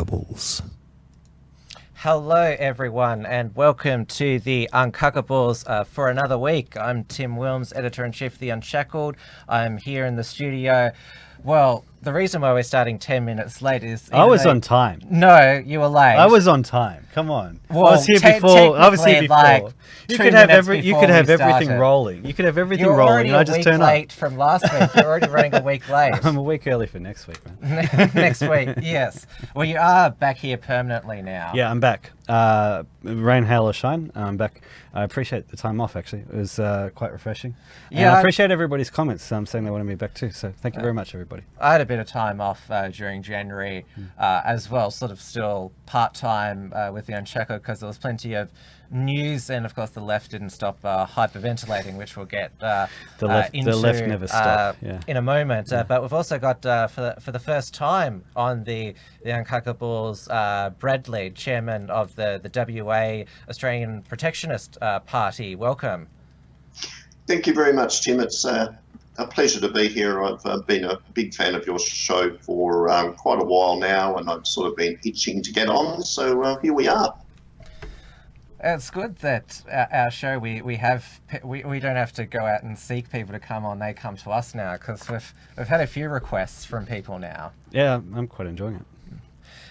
Uncuckables. Hello everyone and welcome to the Uncuckables for another week. I'm Tim Wilms, Editor-in-Chief of the Unshackled. I'm here in the studio. Well, the reason why we're starting 10 minutes late is... I was on time. No, you were late. I was on time. Come on. Well, I was here before. Like you could have everything rolling. You could have everything rolling, and I just turn up. You're already a week late from last week. You're already running a week late. I'm a week early for next week, man. Next week, yes. Well, you are back here permanently now. Yeah, I'm back. Rain, hail or shine, I'm back. I appreciate the time off, actually. It was quite refreshing. And I appreciate everybody's comments saying they wanted me back too. So thank you very much, everybody. I had a bit of time off during January as well, sort of still part-time with the Unshackled, because there was plenty of news, and of course the left didn't stop hyperventilating, which we'll get into the left never stopped, in a moment. But we've also got for the first time on the Uncuckables, Bradley, chairman of the WA Australian Protectionist Party. Welcome. Thank you very much, Tim. It's a pleasure to be here. I've been a big fan of your show for quite a while now, and I've sort of been itching to get on, so here we are. It's good that our show, we don't have to go out and seek people to come on. They come to us now, because we've had a few requests from people now. Yeah, I'm quite enjoying it.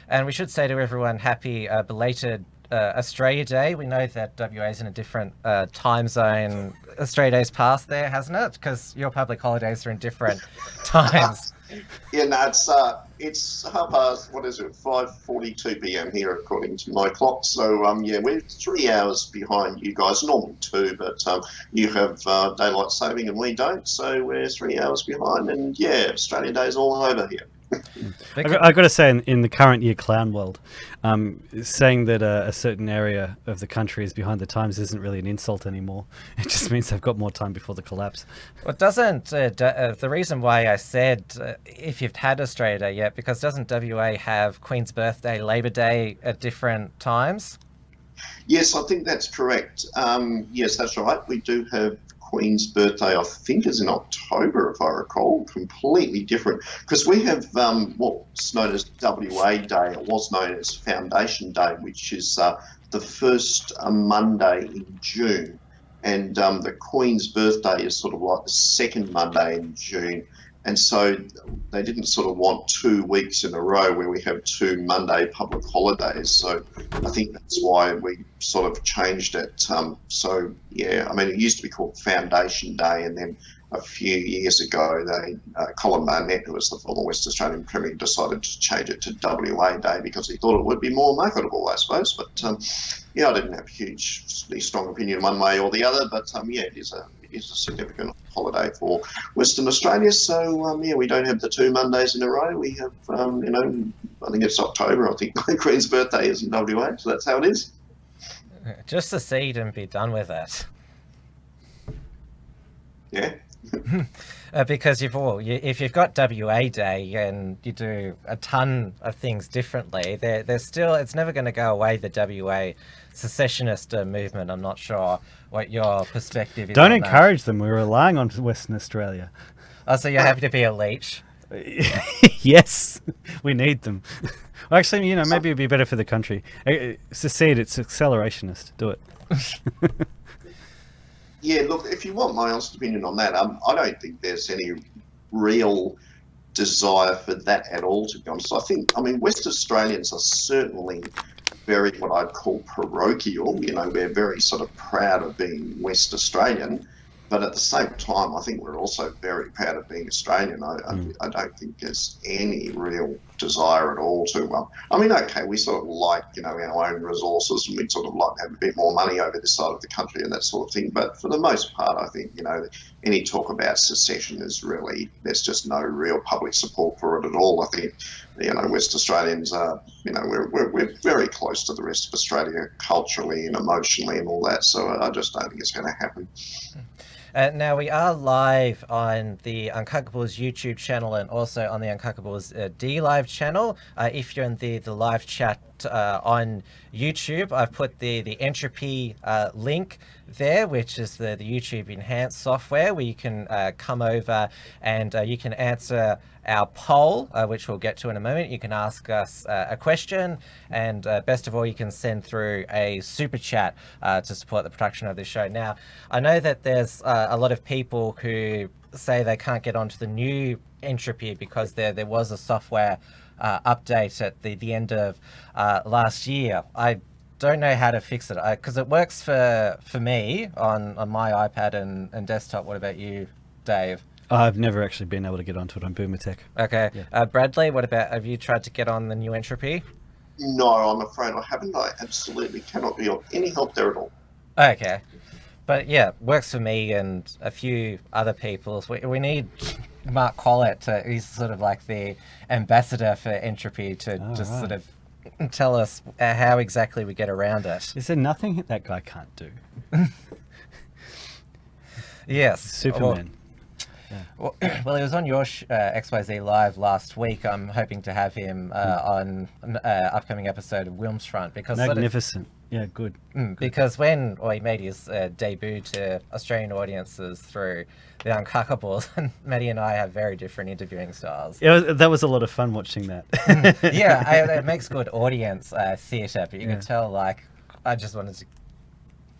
And we should say to everyone, happy belated Australia Day. We know that WA is in a different time zone. Australia Day's passed there, hasn't it? Because your public holidays are in different times. Yeah, no, it's 5:42 p.m. here according to my clock. So yeah, we're 3 hours behind you guys. Normally 2, but you have daylight saving and we don't, so we're 3 hours behind. And yeah, Australia Day's all over here. I got to say, in the current year clown world, saying that a certain area of the country is behind the times isn't really an insult anymore. It just means they've got more time before the collapse. Well, doesn't the reason why I said if you've had Australia Day yet, because doesn't WA have Queen's Birthday, Labor Day at different times? Yes, I think that's correct. Yes, that's right. We do have Queen's Birthday, I think, is in October, if I recall. Completely different, because we have what's known as WA Day. It was known as Foundation Day, which is the first Monday in June, and the Queen's Birthday is sort of like the second Monday in June. And so they didn't sort of want 2 weeks in a row where we have 2 Monday public holidays. So I think that's why we sort of changed it. So, yeah, I mean, it used to be called Foundation Day, and then a few years ago, Colin Barnett, who was the former West Australian Premier, decided to change it to WA Day because he thought it would be more marketable, I suppose. But, yeah, I didn't have a hugely strong opinion one way or the other, but, yeah, it is a significant holiday for Western Australia. So, yeah, we don't have the 2 Mondays in a row. We have, you know, I think it's October. I think Queen's Birthday is in WA, so that's how it is. Just secede and be done with it. Yeah. Because if you've got WA Day and you do a ton of things differently, there's still, it's never going to go away, the WA secessionist movement. I'm not sure what your perspective is. Don't encourage them. We're relying on Western Australia. Oh, so you're happy to be a leech? Yes, we need them. Well, actually, you know, maybe it'd be better for the country. Secede, it's accelerationist. Do it. Yeah, look, if you want my honest opinion on that, I don't think there's any real desire for that at all, to be honest. I mean, West Australians are certainly very, what I'd call, parochial. You know, we're very sort of proud of being West Australian, but at the same time, I think we're also very proud of being Australian. I don't think there's any real desire at all to, I mean, okay, we sort of like, you know, our own resources, and we'd sort of like to have a bit more money over this side of the country and that sort of thing. But for the most part, I think, you know, any talk about secession is really, there's just no real public support for it at all. I think, you know, West Australians are, you know, we're very close to the rest of Australia culturally and emotionally and all that. So I just don't think it's going to happen. Now, we are live on the Uncuckables YouTube channel and also on the Uncuckables D-Live channel. If you're in the live chat out on YouTube. I've put the entropy link there, which is the YouTube enhanced software, where you can come over and you can answer our poll, which we'll get to in a moment. You can ask us a question, and best of all, you can send through a super chat to support the production of this show. Now, I know that there's a lot of people who say they can't get onto the new entropy because there was a software update at the end of last year. I don't know how to fix it because it works for me on my iPad and desktop. What about you, Dave? I've never actually been able to get onto it on Boomer Tech. Okay. Yeah. Bradley, what about, have you tried to get on the new entropy? No, I'm afraid I haven't. I absolutely cannot be of any help there at all. Okay. But yeah, works for me and a few other people. We need Mark Collett. He's sort of like the ambassador for entropy to sort of tell us how exactly we get around it. Is there nothing that guy can't do? Yes. Superman. Well, he was on your XYZ Live last week. I'm hoping to have him on an upcoming episode of Wilmsfront because Magnificent. Yeah, good. Because when he made his debut to Australian audiences through the Uncuckables, and Maddie and I have very different interviewing styles. Yeah, that was a lot of fun watching that. Yeah, it makes good audience theatre, but you can tell, like, I just wanted to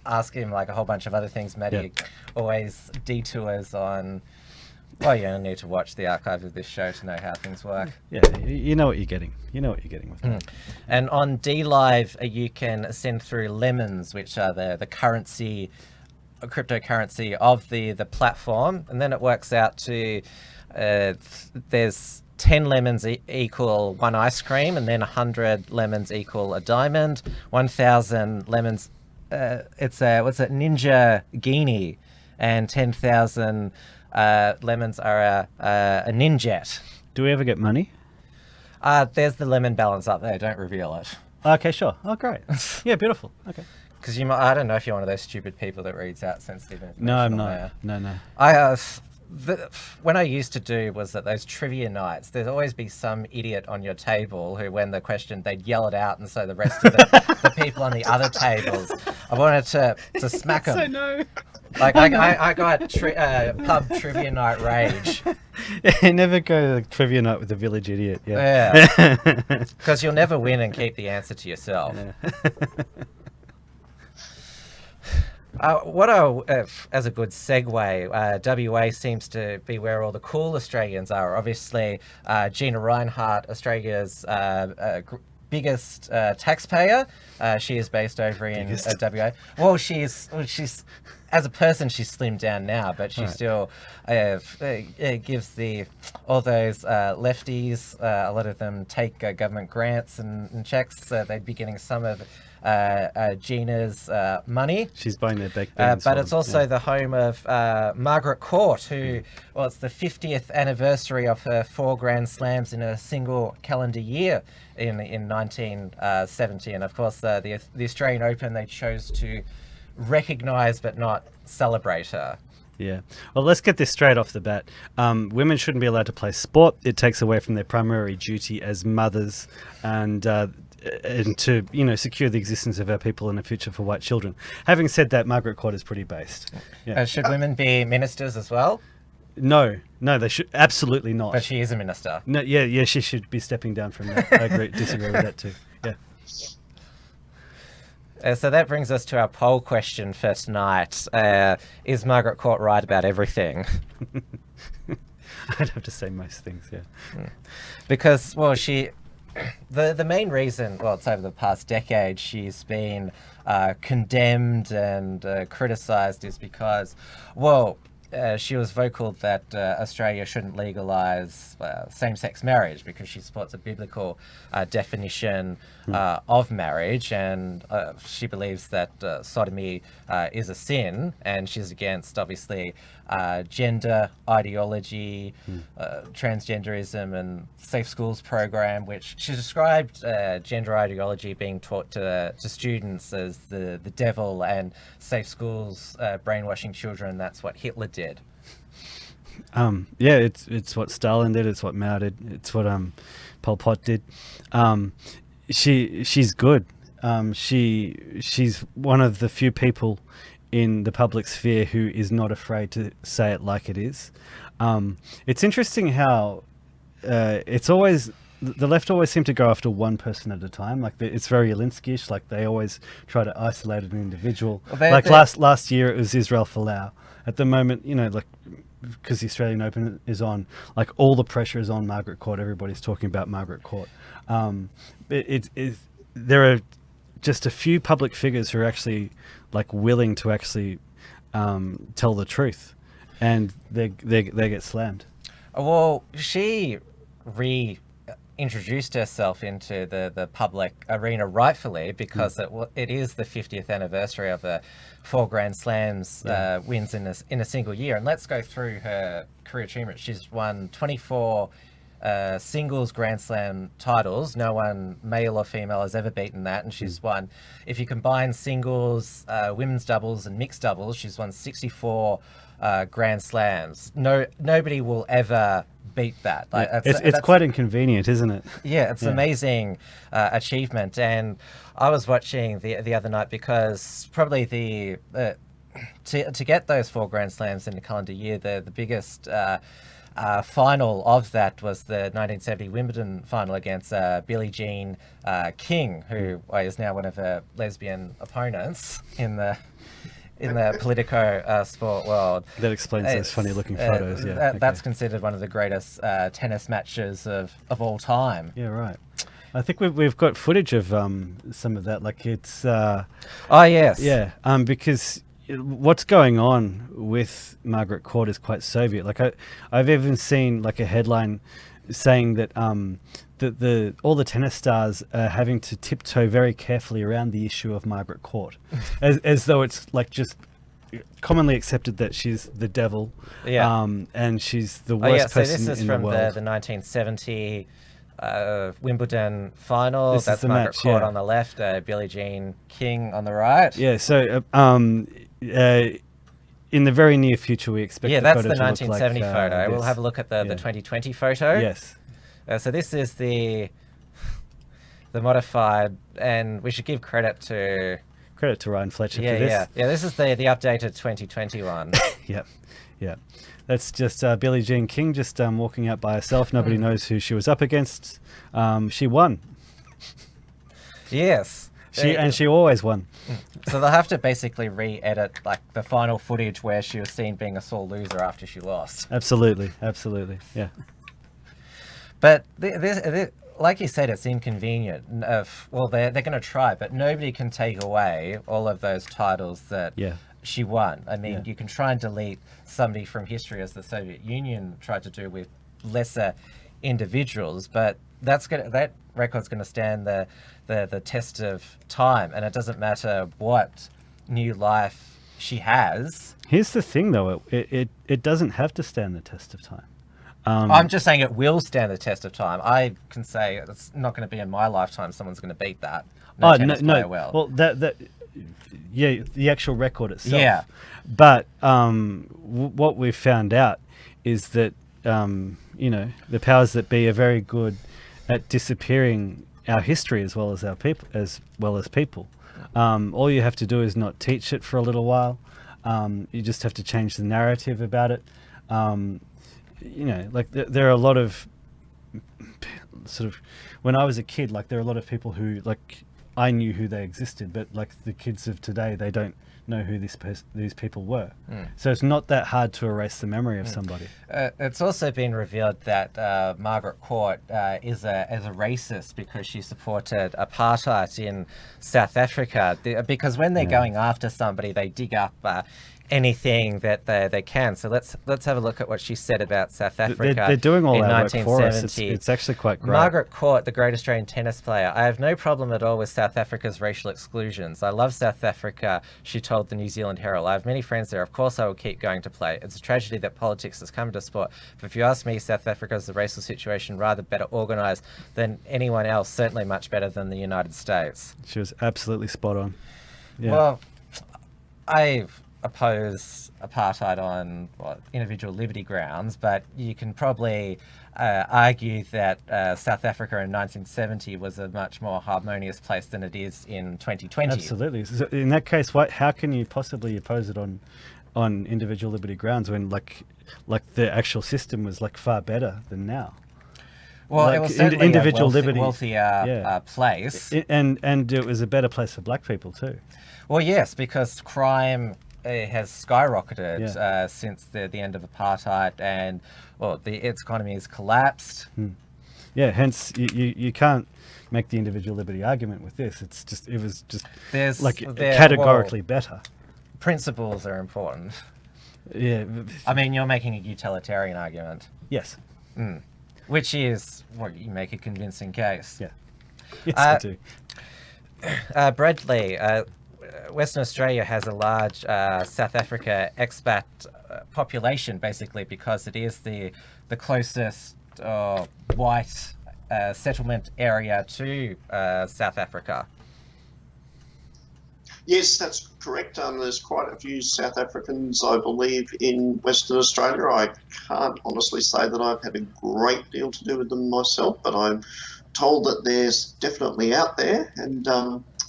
ask him, like, a whole bunch of other things. Maddie always detours on... Well, you only need to watch the archive of this show to know how things work. Yeah, you know what you're getting. You know what you're getting with that. And on DLive, you can send through lemons, which are the currency, cryptocurrency of the platform. And then it works out to, there's 10 lemons equal one ice cream, and then 100 lemons equal a diamond. 1,000 lemons, it's a, what's it, Ninja Guinea, and 10,000... lemons are a ninjet. Do we ever get money? There's the lemon balance up there. Don't reveal it. Okay, sure. Oh, great. Yeah, beautiful. Okay. Because I don't know if you're one of those stupid people that reads out sensitive information. No, I'm not. No. When I used to do was that those trivia nights, there'd always be some idiot on your table who, when the question, they'd yell it out, and so the rest of the people on the other tables, I wanted to smack them. I know. Like, I got pub trivia night rage. Yeah, never go to trivia night with a village idiot. Yeah. Because you'll never win and keep the answer to yourself. As a good segue, WA seems to be where all the cool Australians are. Obviously, Gina Reinhardt, Australia's biggest taxpayer. She is based over in WA. Well, she's as a person, she's slimmed down now, but she still gives all those lefties, a lot of them take government grants and checks. They'd be getting some of Gina's money. She's buying their baked beans. But it's also the home of Margaret Court, who, well, it's the 50th anniversary of her 4 Grand Slams in a single calendar year in 1970. And of course, the Australian Open, they chose to recognise but not celebrate her. Yeah. Well, let's get this straight off the bat. Women shouldn't be allowed to play sport. It takes away from their primary duty as mothers and to, secure the existence of our people and a future for white children. Having said that, Margaret Court is pretty based. Yeah. Should women be ministers as well? No, they should absolutely not. But she is a minister. No, yeah, she should be stepping down from that. I disagree with that too. Yeah. So that brings us to our poll question for tonight. Is Margaret Court right about everything? I'd have to say most things, yeah. Because, well, the main reason, well, it's over the past decade, she's been condemned and criticised is because, well, she was vocal that Australia shouldn't legalise same-sex marriage because she supports a biblical definition of marriage, and she believes that sodomy is a sin, and she's against, obviously, gender ideology, transgenderism, and safe schools program, which she described gender ideology being taught to students as the devil, and safe schools brainwashing children. That's what Hitler did. It's what Stalin did. It's what Mao did. It's what Pol Pot did. she's good. She's one of the few people in the public sphere who is not afraid to say it like it is. It's interesting how it's always the left always seem to go after one person at a time. Like it's very Alinsky-ish. Like they always try to isolate an individual. Well, last year it was Israel Folau. At the moment, like because the Australian Open is on, like all the pressure is on Margaret Court. Everybody's talking about Margaret Court. There are just a few public figures who are actually like willing to actually tell the truth, and they get slammed. Well, she reintroduced herself into the public arena rightfully because it is the 50th anniversary of the 4 Grand Slams wins in a single year. And let's go through her career achievements. She's won 24 singles Grand Slam titles. No one, male or female, has ever beaten that. And she's won, if you combine singles, women's doubles and mixed doubles, she's won 64 Grand Slams. Nobody will ever beat that. Like it's quite inconvenient, isn't it? Yeah, it's amazing achievement. And I was watching the other night because probably to get those 4 Grand Slams in a calendar year, the biggest final of that was the 1970 Wimbledon final against Billie Jean King, who is now one of her lesbian opponents in the Politico sport world. That explains those funny looking photos. That's considered one of the greatest tennis matches of all time. Yeah, right. I think we've got footage of some of that. Like it's. Oh yes. Yeah. Because what's going on with Margaret Court is quite Soviet. Like I've even seen like a headline saying that all the tennis stars are having to tiptoe very carefully around the issue of Margaret Court, as though it's like just commonly accepted that she's the devil, and she's the worst person in the world. So this is from the 1970 Wimbledon final. That's Margaret Court on the left, Billie Jean King on the right. Yeah. So in the very near future, we expect. Yeah, that's the 1970 photo. We'll have a look at the 2020 photo. Yes. So this is the modified, and we should give credit to Ryan Fletcher for this. Yeah. This is the updated 2020 one. Yeah. That's just Billie Jean King just walking out by herself. Nobody knows who she was up against. She won. Yes. She always won. So they'll have to basically re-edit like the final footage where she was seen being a sore loser after she lost. Absolutely. Yeah. But this, like you said, it's inconvenient. Well, they're going to try, but nobody can take away all of those titles that she won. I mean, you can try and delete somebody from history, as the Soviet Union tried to do with lesser individuals, but that record's going to stand the test of time, and it doesn't matter what new life she has. Here's the thing, though: it doesn't have to stand the test of time. I'm just saying it will stand the test of time. I can say it's not going to be in my lifetime someone's going to beat that. No. Well, that the actual record itself. Yeah. But what we've found out is that the powers that be are very good at disappearing our history as well as our people, people. All you have to do is not teach it for a little while. You just have to change the narrative about it. Like there are a lot of sort of, when I was a kid, like there are a lot of people who like I knew who they existed, but like the kids of today, they don't know who these people were. So it's not that hard to erase the memory of somebody. It's also been revealed that Margaret Court is a racist because she supported apartheid in South Africa. Because when they're going after somebody, they dig up anything that they can. So let's have a look at what she said about South Africa. They're doing all in our work for us. 1970. It's actually quite great. Margaret Court, the great Australian tennis player. I have no problem at all with South Africa's racial exclusions. I love South Africa, she told the New Zealand Herald. I have many friends there. Of course I will keep going to play. It's a tragedy that politics has come to sport. But if you ask me, South Africa is the racial situation rather better organised than anyone else, certainly much better than the United States. She was absolutely spot on. Yeah. Well, I oppose apartheid on individual liberty grounds, but you can probably argue that South Africa in 1970 was a much more harmonious place than it is in 2020. Absolutely. So in that case, how can you possibly oppose it on individual liberty grounds when like the actual system was like far better than now? Well, like it was certainly individual a liberty, wealthier place. And it was a better place for black people too. Well, yes, because crime has skyrocketed since the end of apartheid, and its economy has collapsed. Yeah, hence you can't make the individual liberty argument with this. It was just categorically better. Principles are important. Yeah, I mean, you're making a utilitarian argument. Yes. Which is you make a convincing case. Yeah. Yes, I do. Bradley, Western Australia has a large South Africa expat population, basically because it is the closest white settlement area to South Africa. Yes, that's correct. There's quite a few South Africans, I believe, in Western Australia. I can't honestly say that I've had a great deal to do with them myself, but I'm told that there's definitely out there. And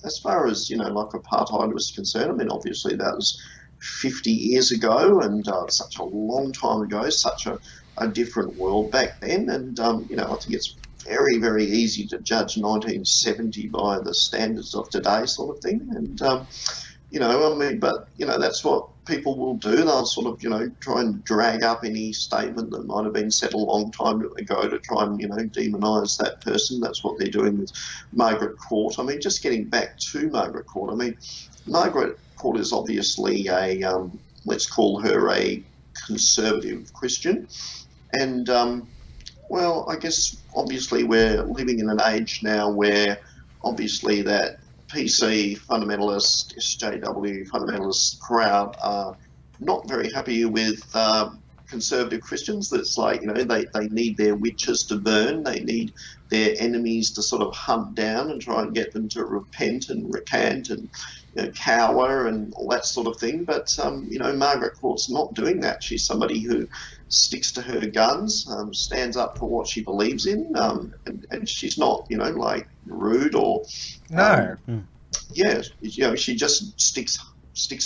as far as, like apartheid was concerned, I mean, obviously that was 50 years ago and such a long time ago, such a different world back then. And, I think it's very, very easy to judge 1970 by the standards of today sort of thing. And, that's what people will do. They'll sort of, try and drag up any statement that might have been said a long time ago to try and, demonise that person. That's what they're doing with Margaret Court. I mean, just getting back to Margaret Court, I mean, Margaret Court is obviously let's call her a conservative Christian. And, I guess obviously we're living in an age now where obviously that PC fundamentalist, SJW fundamentalist crowd are not very happy with conservative Christians. That's like, they need their witches to burn. They need their enemies to sort of hunt down and try and get them to repent and recant and cower and all that sort of thing. But, Margaret Court's not doing that. She's somebody who sticks to her guns, stands up for what she believes in, and she's not, like rude or... No. She just sticks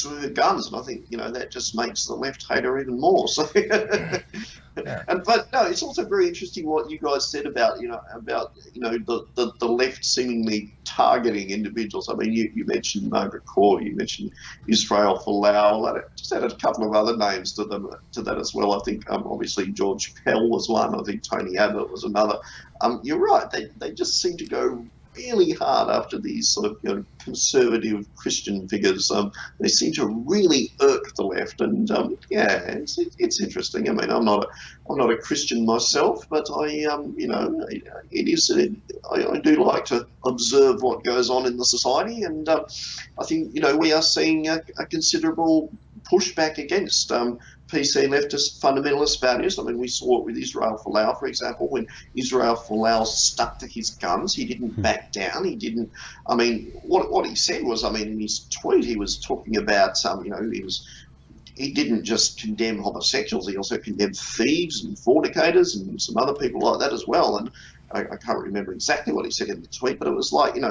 to her guns, and I think that just makes the left hate her even more. So, but no, it's also very interesting what you guys said about the left seemingly targeting individuals. I mean, you mentioned Margaret Court, you mentioned Israel Folau, just added a couple of other names to that as well. I think obviously George Pell was one. I think Tony Abbott was another. You're right. They just seem to go really hard after these sort of conservative Christian figures. They seem to really irk the left, and it's interesting. I mean, I'm not a Christian myself, but I do like to observe what goes on in the society, and I think we are seeing a considerable pushback against PC leftist fundamentalist values. I mean, we saw it with Israel Folau, for example. When Israel Folau stuck to his guns, he didn't back down. He didn't. I mean, what he said was, I mean, in his tweet, he was talking about, he didn't just condemn homosexuals. He also condemned thieves and fornicators and some other people like that as well. And I can't remember exactly what he said in the tweet, but it was like,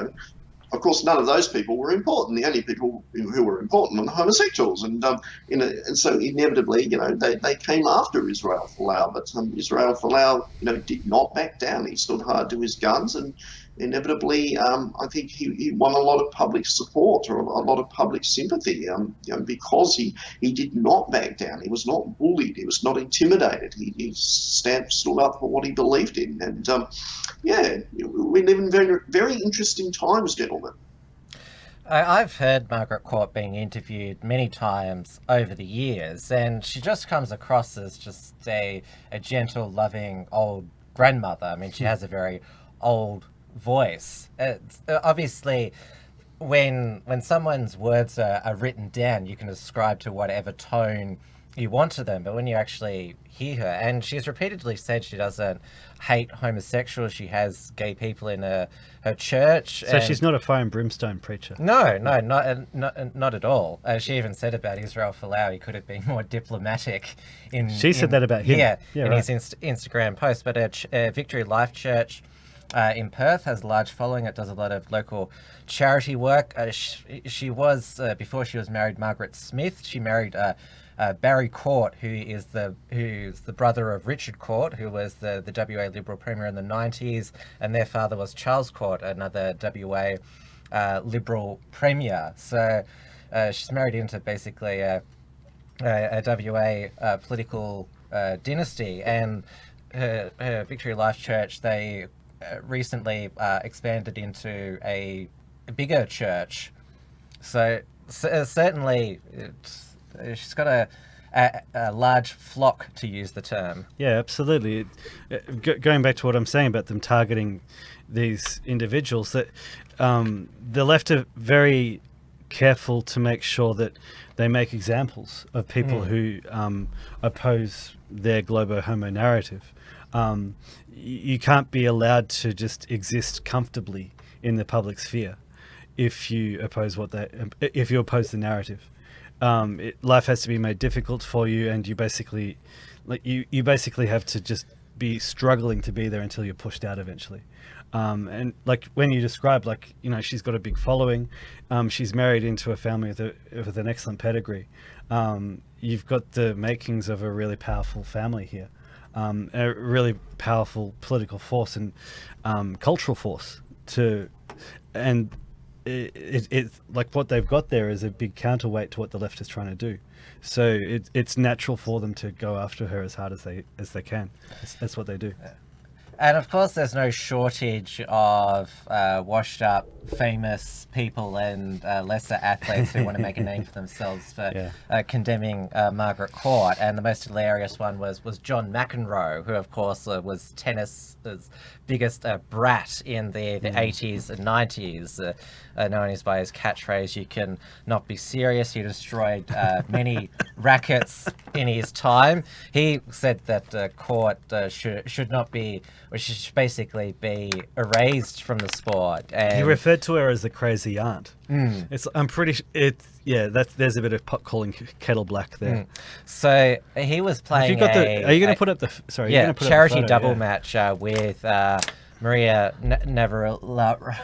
of course, none of those people were important. The only people who were important were the homosexuals, and and so inevitably, they came after Israel Folau. But Israel Folau, did not back down. He stood hard to his guns, and inevitably, I think he won a lot of public support or a lot of public sympathy. Because he did not back down. He was not bullied. He was not intimidated. He stood up for what he believed in, and we live in very, very interesting times, gentlemen. I've heard Margaret Court being interviewed many times over the years, and she just comes across as just a gentle, loving old grandmother. I mean, she has a very old voice. Obviously, when someone's words are written down, you can ascribe to whatever tone you want to them, but when you actually hear her, and she's repeatedly said she doesn't hate homosexuals, she has gay people in her church. So she's not a fire and brimstone preacher. No, not at all. She even said about Israel Folau, he could have been more diplomatic. She said that about him. Yeah, Yeah, in right. his Instagram post. But Victory Life Church in Perth has a large following. It does a lot of local charity work. She was, before she was married, Margaret Smith. She married Barry Court, who's the brother of Richard Court, who was the WA Liberal Premier in the 90s, and their father was Charles Court, another WA Liberal Premier. So she's married into basically a WA political dynasty, and her Victory Life Church, they recently expanded into a bigger church. So certainly she's got a large flock, to use the term. Yeah, absolutely. Going back to what I'm saying about them targeting these individuals, that the left are very careful to make sure that they make examples of people who oppose their globo homo narrative. You can't be allowed to just exist comfortably in the public sphere if you oppose the narrative. Life has to be made difficult for you, and you basically have to just be struggling to be there until you're pushed out eventually. And like when you describe, like, you know, she's got a big following, she's married into a family with an excellent pedigree. You've got the makings of a really powerful family here, a really powerful political force and cultural force and it's like what they've got there is a big counterweight to what the left is trying to do. So it's natural for them to go after her as hard as they can. That's what they do. And of course, there's no shortage of washed up, famous people and lesser athletes who want to make a name for themselves for condemning Margaret Court. And the most hilarious one was John McEnroe, who of course was tennis's biggest brat in the 80s and 90s, known as by his catchphrase, "You can not be serious." He destroyed many rackets in his time. He said that Court should not be, or should basically be erased from the sport. And he referred to her as the crazy aunt. There's a bit of pot calling kettle black there. So he was playing. Are you going to put up the? Sorry, you're gonna put charity up the photo, double match with Maria Navratilova.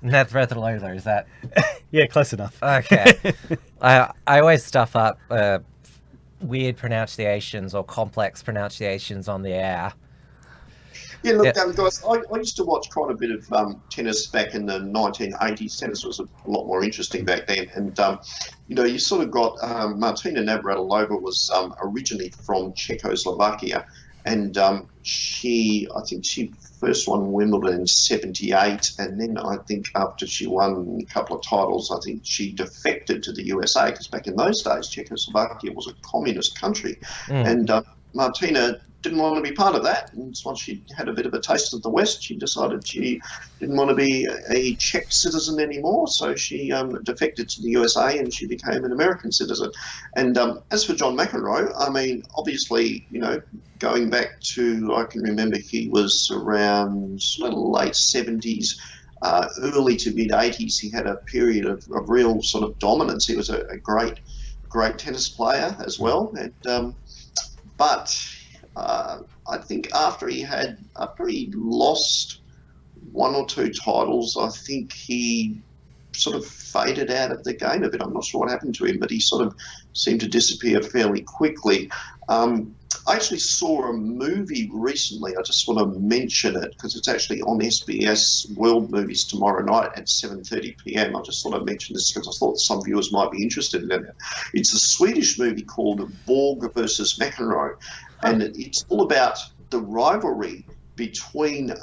Navratilova, is that? Yeah, close enough. Okay. I always stuff up weird pronunciations or complex pronunciations on the air. Yeah, look, guys, I used to watch quite a bit of tennis back in the 1980s. Tennis was a lot more interesting back then. And, you sort of got Martina Navratilova was originally from Czechoslovakia. And I think she first won Wimbledon in 78. And then I think after she won a couple of titles, I think she defected to the USA, because back in those days, Czechoslovakia was a communist country. And Martina didn't want to be part of that. And once she had a bit of a taste of the West, she decided she didn't want to be a Czech citizen anymore. So she defected to the USA and she became an American citizen. And as for John McEnroe, I mean, obviously, going back to, I can remember he was around sort of late 70s, early to mid 80s. He had a period of real sort of dominance. He was a great tennis player as well. And but I think after he lost one or two titles, I think he sort of faded out of the game a bit. I'm not sure what happened to him, but he sort of seemed to disappear fairly quickly. I actually saw a movie recently. I just want to mention it because it's actually on SBS World Movies tomorrow night at 7:30 p.m. I just thought I'd mention this because I thought some viewers might be interested in it. It's a Swedish movie called Borg versus McEnroe, and it's all about the rivalry between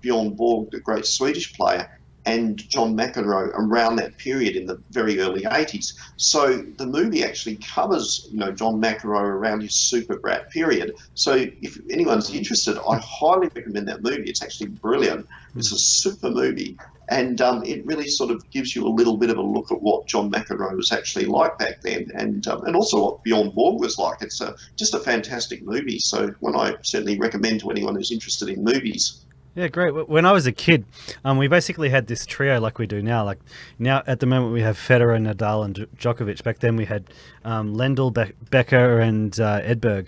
Bjorn Borg, the great Swedish player, and John McEnroe around that period in the very early 80s. So the movie actually covers, John McEnroe around his super brat period. So if anyone's interested, I highly recommend that movie. It's actually brilliant. It's a super movie. And it really sort of gives you a little bit of a look at what John McEnroe was actually like back then, and also what Bjorn Borg was like. It's just a fantastic movie. So one I certainly recommend to anyone who's interested in movies. Yeah, great. When I was a kid, we basically had this trio like we do now. Like now, at the moment, we have Federer, Nadal, and Djokovic. Back then, we had Lendl, Becker, and Edberg.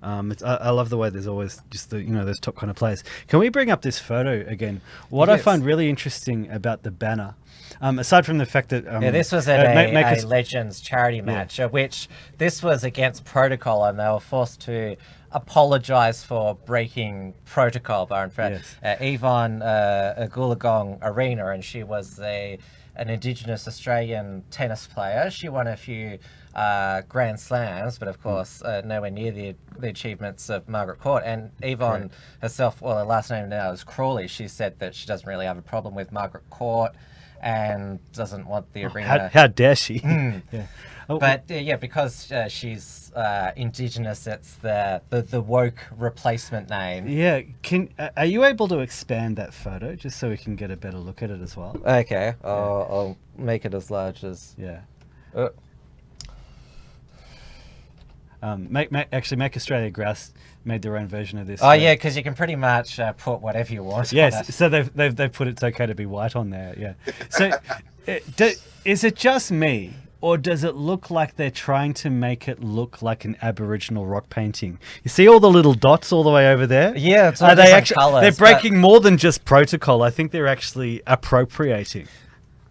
I love the way there's always just those top kind of players. Can we bring up this photo again? What I find really interesting about the banner, aside from the fact that this was at a Legends charity match, which this was against protocol, and they were forced to apologise for breaking protocol by Yvonne Goolagong Arena, and she was an Indigenous Australian tennis player. She won a few Grand Slams, but of course nowhere near the achievements of Margaret Court. And Yvonne herself, well, her last name now is Crawley. She said that she doesn't really have a problem with Margaret Court and doesn't want the arena. How dare she? Yeah. But because she's Indigenous, it's the woke replacement name. Yeah, are you able to expand that photo just so we can get a better look at it as well? Okay, I'll make it as large as Make Australia Grouse made their own version of this. Oh yeah, because you can pretty much put whatever you want. Yes, so they've put it's okay to be white on there. Yeah. So is it just me, or does it look like they're trying to make it look like an Aboriginal rock painting? You see all the little dots all the way over there? Yeah, it's all different colours. They're breaking more than just protocol. I think they're actually appropriating.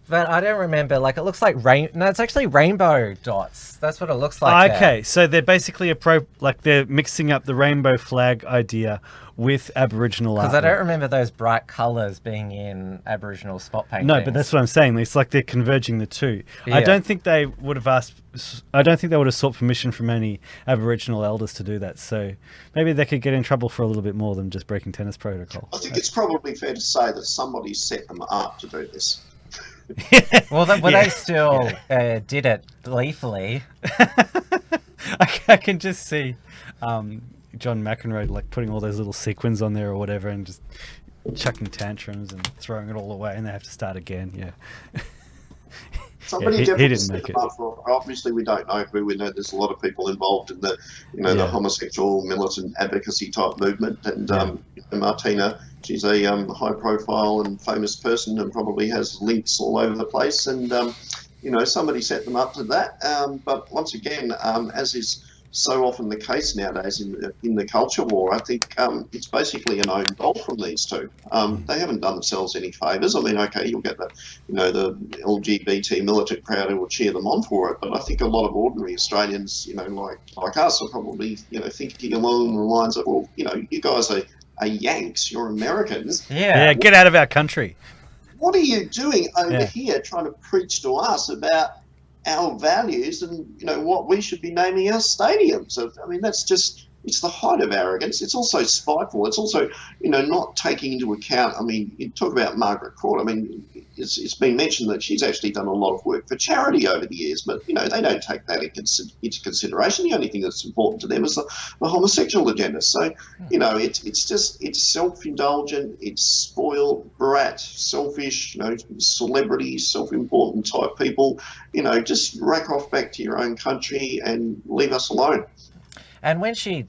But I don't remember. Like, it looks like no, it's actually rainbow dots. That's what it looks like. Okay, so they're basically they're mixing up the rainbow flag idea with Aboriginal art. Because I don't remember those bright colours being in Aboriginal spot paintings. No, but that's what I'm saying. It's like they're converging the two. Yeah. I don't think they would have sought permission from any Aboriginal elders to do that. So maybe they could get in trouble for a little bit more than just breaking tennis protocol. I think it's probably fair to say that somebody set them up to do this. Well, they still did it gleefully. I can just see John McEnroe like putting all those little sequins on there or whatever, and just chucking tantrums and throwing it all away, and they have to start again. Yeah. Somebody he definitely didn't set make them it. up for. Obviously, we don't know who. We know there's a lot of people involved in the, the homosexual militant advocacy type movement. And Martina, she's a high-profile and famous person, and probably has links all over the place. And somebody set them up to that. But once again, as is so often the case nowadays in the culture war, I think it's basically an own goal from these two. They haven't done themselves any favours. I mean, okay, you'll get the LGBT militant crowd who will cheer them on for it, but I think a lot of ordinary Australians, like us, are probably thinking along the lines of, well, you guys are Yanks, you're Americans. Yeah, get out of our country. What are you doing over here trying to preach to us about our values and what we should be naming our stadiums? I mean, that's just, it's the height of arrogance. It's also spiteful. It's also not taking into account, I mean, you talk about Margaret Court. I mean, it's been mentioned that she's actually done a lot of work for charity over the years, but they don't take that into consideration. The only thing that's important to them is the homosexual agenda. So it's self-indulgent, it's spoiled brat, selfish, celebrities, self-important type people. Just rack off back to your own country and leave us alone. And when she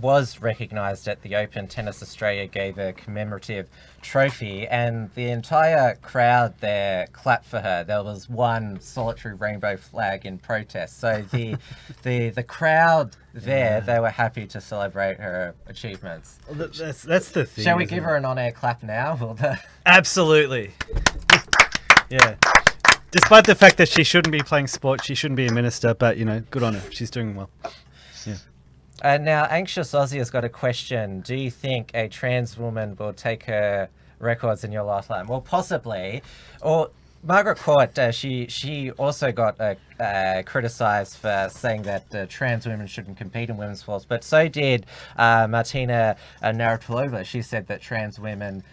was recognised at the Open, Tennis Australia gave a commemorative trophy, and the entire crowd there clapped for her. There was one solitary rainbow flag in protest. So the crowd there, they were happy to celebrate her achievements. Well, that's the thing. Shall we give her an on-air clap now? Absolutely. Yeah. Despite the fact that she shouldn't be playing sport, she shouldn't be a minister, but good on her. She's doing well. Yeah. Now, Anxious Aussie has got a question. Do you think a trans woman will take her records in your lifetime? Well, possibly. Or Margaret Court, she also got criticised for saying that trans women shouldn't compete in women's sports, but so did Martina Navratilova. She said that trans women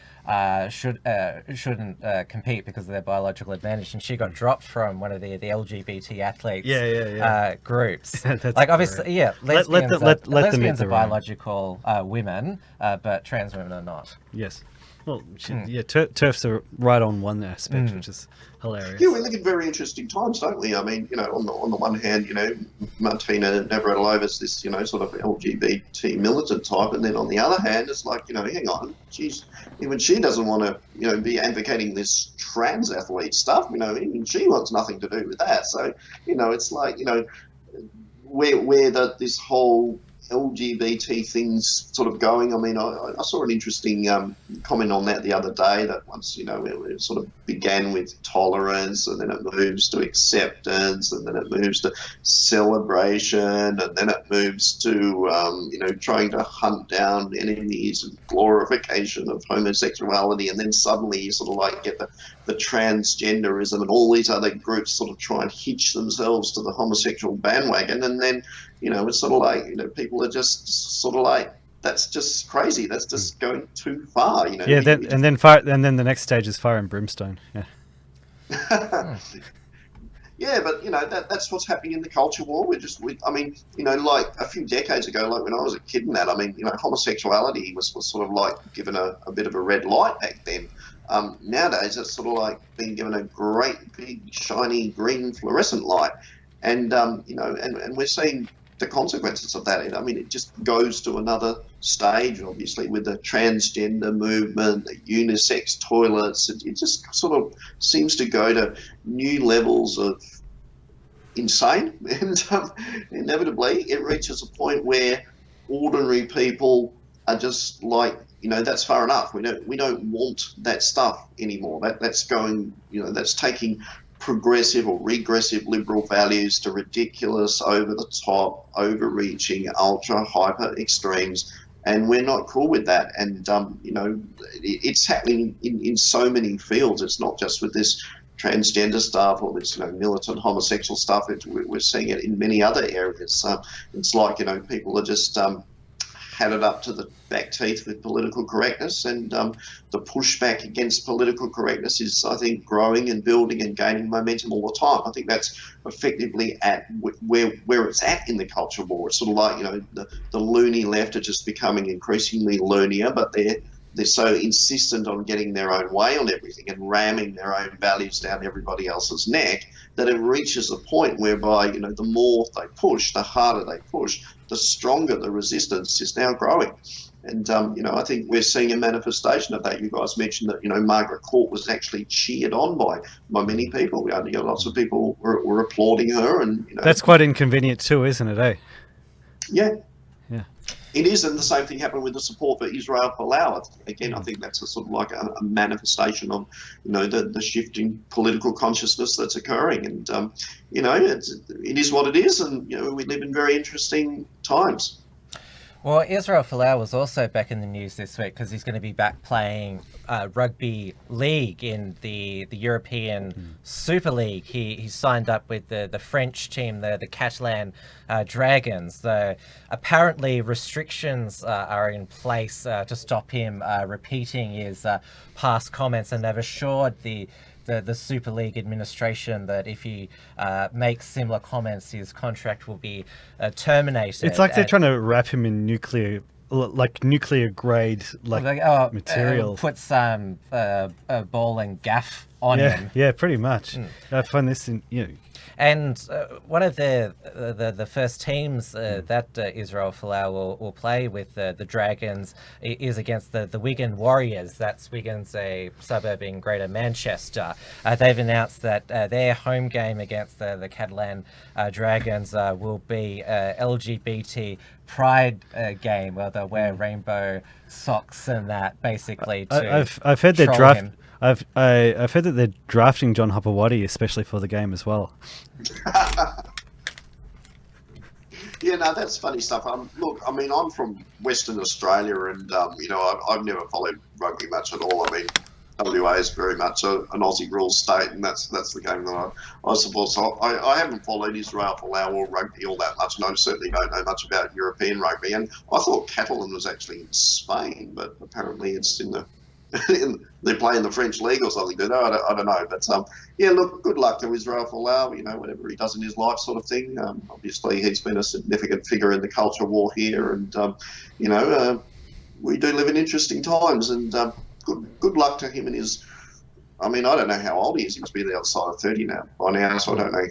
shouldn't compete because of their biological advantage, and she got dropped from one of the LGBT athletes groups. Like, obviously, lesbians let them lesbians hit are the round. biological women, but trans women are not. Yes. Well, turfs are right on one aspect, which is hilarious. Yeah, we live in very interesting times, don't we? I mean, on the one hand, Martina Navratilova this, sort of LGBT militant type, and then on the other hand, it's like, hang on, even she doesn't want to, be advocating this trans athlete stuff. Even she wants nothing to do with that. So, it's like, where this whole LGBT things sort of going. I mean, I saw an interesting comment on that the other day, that once, it sort of began with tolerance, and then it moves to acceptance, and then it moves to celebration, and then it moves to, trying to hunt down enemies and glorification of homosexuality, and then suddenly you sort of like get the transgenderism and all these other groups sort of try and hitch themselves to the homosexual bandwagon, and then it's sort of like, people are just sort of like, that's just crazy. That's just going too far. Yeah, and then the next stage is fire and brimstone. Yeah. Yeah, but that's what's happening in the culture war. I mean, like a few decades ago, like when I was a kid and that, I mean, homosexuality was sort of like given a bit of a red light back then. Nowadays, it's sort of like being given a great big shiny green fluorescent light, and and we're seeing the consequences of that. I mean, it just goes to another stage, obviously, with the transgender movement, the unisex toilets. It just sort of seems to go to new levels of insane, and inevitably it reaches a point where ordinary people are just like, that's far enough. We don't want that stuff anymore. That's going, that's taking progressive or regressive liberal values to ridiculous, over the top, overreaching, ultra hyper extremes, and we're not cool with that. And it's happening in so many fields. It's not just with this transgender stuff or this militant homosexual stuff. We're seeing it in many other areas. It's like people are just had it up to the back teeth with political correctness, and the pushback against political correctness is, I think, growing and building and gaining momentum all the time. I think that's effectively at where it's at in the culture war. It's sort of like, the loony left are just becoming increasingly loonier, but they're so insistent on getting their own way on everything and ramming their own values down everybody else's neck, that it reaches a point whereby, the more they push, the harder they push, the stronger the resistance is now growing. And, I think we're seeing a manifestation of that. You guys mentioned that, Margaret Court was actually cheered on by many people. Lots of people were applauding her. And that's quite inconvenient too, isn't it, eh? Yeah. Yeah. It is, and the same thing happened with the support for Israel Folau. Again, I think that's a sort of like a manifestation of, the shifting political consciousness that's occurring. And, it is what it is, and, we live in very interesting times. Well, Israel Folau was also back in the news this week because he's going to be back playing rugby league in the European Super League. He signed up with the French team, the Catalan Dragons. Though apparently restrictions are in place to stop him repeating his past comments, and they've assured the Super League administration that if he makes similar comments, his contract will be terminated. It's like they're trying to wrap him in nuclear grade material. Put some a ball and gaff on him. Yeah, pretty much. I find this And one of the first teams that Israel Folau will play with the Dragons is against the Wigan Warriors. That's Wigan's a suburb in Greater Manchester. They've announced that their home game against the Catalan Dragons will be LGBT pride game, where they'll wear rainbow socks and that, basically. I've heard they're draft. I've heard that they're drafting John Hopewadi especially for the game as well. Yeah, no, that's funny stuff. Look, I mean, I'm from Western Australia, and I've never followed rugby much at all. I mean, WA is very much an Aussie rules state, and that's the game that I support. So I haven't followed Israel Folau or rugby all that much, and I certainly don't know much about European rugby. And I thought Catalan was actually in Spain, but apparently it's in the they play in the French league or something, do they? I don't know. But yeah, look, good luck to Israel Folau, whatever he does in his life, sort of thing. Obviously, he's been a significant figure in the culture war here, and we do live in interesting times. And good luck to him and his. I mean, I don't know how old he is. He must be the other side of 30 now by now, so I don't know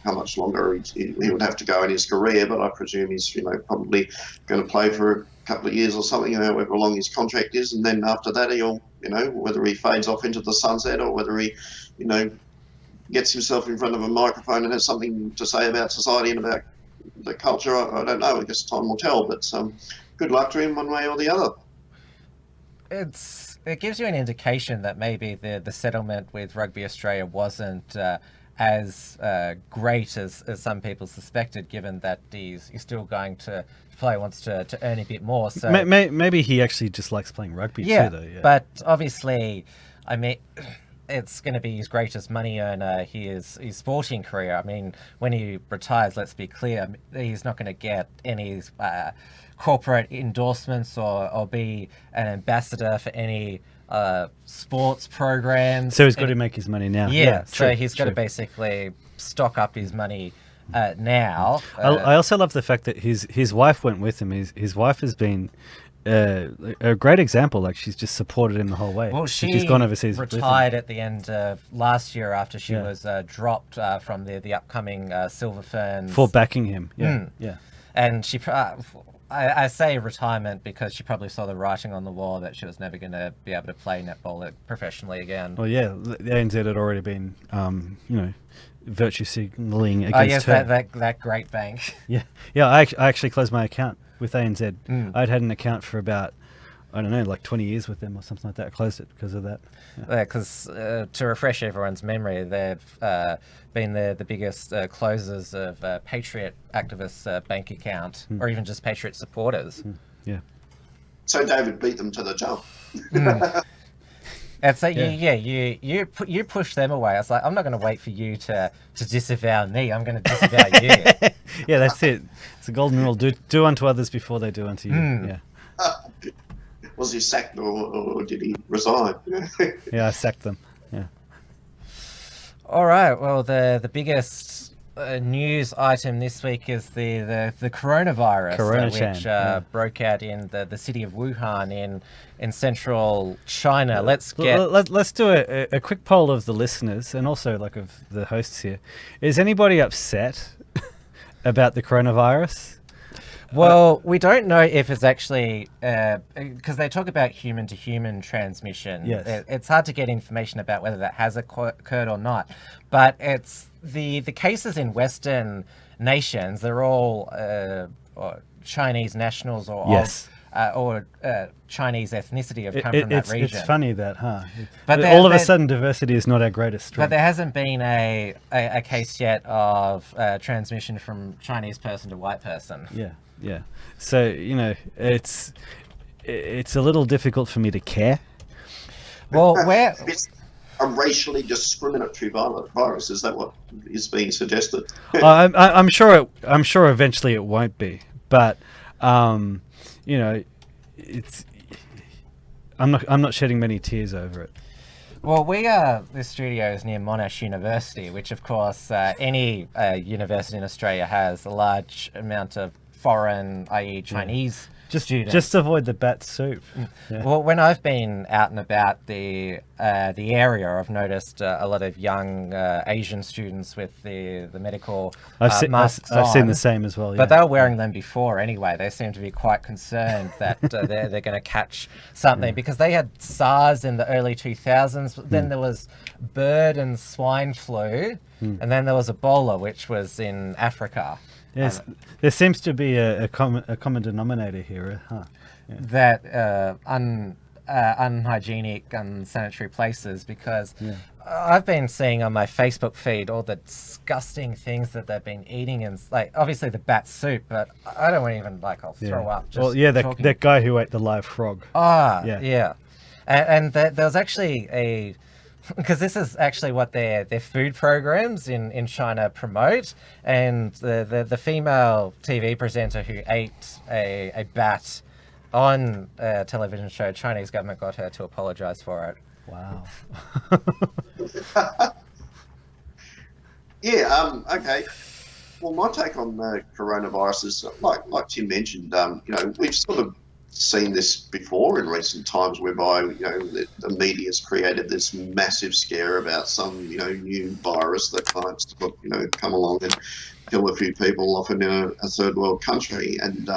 how much longer he would have to go in his career. But I presume he's probably going to play for a couple of years or something, however long his contract is, and then after that he'll whether he fades off into the sunset or whether he gets himself in front of a microphone and has something to say about society and about the culture. I don't know. I guess time will tell. But good luck to him one way or the other. It gives you an indication that maybe the settlement with Rugby Australia wasn't as great as some people suspected, given that he's still going to play, wants to earn a bit more. So maybe he actually just likes playing rugby too, though. Yeah. But obviously, I mean, it's going to be his greatest money earner, his sporting career. I mean, when he retires, let's be clear, he's not going to get any corporate endorsements or be an ambassador for any sports programs. So he's got to make his money now. Yeah, so he's got to basically stock up his money now. I also love the fact that his wife went with him. His wife has been a great example. Like, she's just supported him the whole way. Well, she's gone overseas. Retired at the end of last year after she was dropped from the upcoming Silver Ferns for backing him. Yeah. And she. I say retirement because she probably saw the writing on the wall that she was never going to be able to play netball professionally again. Well, yeah, the ANZ had already been, virtue signalling against her. That great bank. Yeah. I actually closed my account with ANZ. I'd had an account for about, I don't know, like 20 years with them or something like that. I closed it because of that. Because to refresh everyone's memory, they've been the biggest closers of Patriot activists' bank account, or even just Patriot supporters. Yeah. So David beat them to the jump. And so you push them away. I was like, I'm not going to wait for you to disavow me. I'm going to disavow you. Yeah, that's it. It's a golden rule. Do unto others before they do unto you. Yeah. Was he sacked or did he resign? Yeah, I sacked them. Yeah. All right. Well, the biggest news item this week is the coronavirus, which broke out in the city of Wuhan in central China. Let's do a quick poll of the listeners and also like of the hosts here. Is anybody upset about the coronavirus? Well, we don't know if it's actually because they talk about human-to-human transmission. Yes. It's hard to get information about whether that has occurred or not. But it's the cases in Western nations. They're all Chinese nationals or Chinese ethnicity have come from that region. It's funny that, But all of a sudden, diversity is not our greatest strength. But there hasn't been a case yet of transmission from Chinese person to white person. Yeah. So, it's a little difficult for me to care. Well, it's a racially discriminatory virus. Is that what is being suggested? I'm sure eventually it won't be, but it's. I'm not shedding many tears over it. Well, this studio is near Monash University, which of course any university in Australia has a large amount of foreign, i.e. Chinese students. Just avoid the bat soup. Yeah. Well, when I've been out and about the area, I've noticed a lot of young Asian students with the medical masks on. I've seen the same as well. Yeah. But they were wearing them before anyway. They seem to be quite concerned that they're going to catch something because they had SARS in the early 2000s. Then there was bird and swine flu, and then there was Ebola, which was in Africa. Yes, there seems to be a common denominator here, huh? Yeah. That unhygienic, unsanitary places, because I've been seeing on my Facebook feed all the disgusting things that they've been eating, and like obviously the bat soup, but I don't even I'll throw up. Just that guy who ate the live frog. And there was actually because this is actually what their food programs in China promote, and the female TV presenter who ate a bat on a television show, Chinese government got her to apologize for it. Wow. Okay. Well, my take on the coronavirus is like Tim mentioned. We've sort of seen this before in recent times, whereby the media's created this massive scare about some new virus that might come along and kill a few people, often in a third world country. And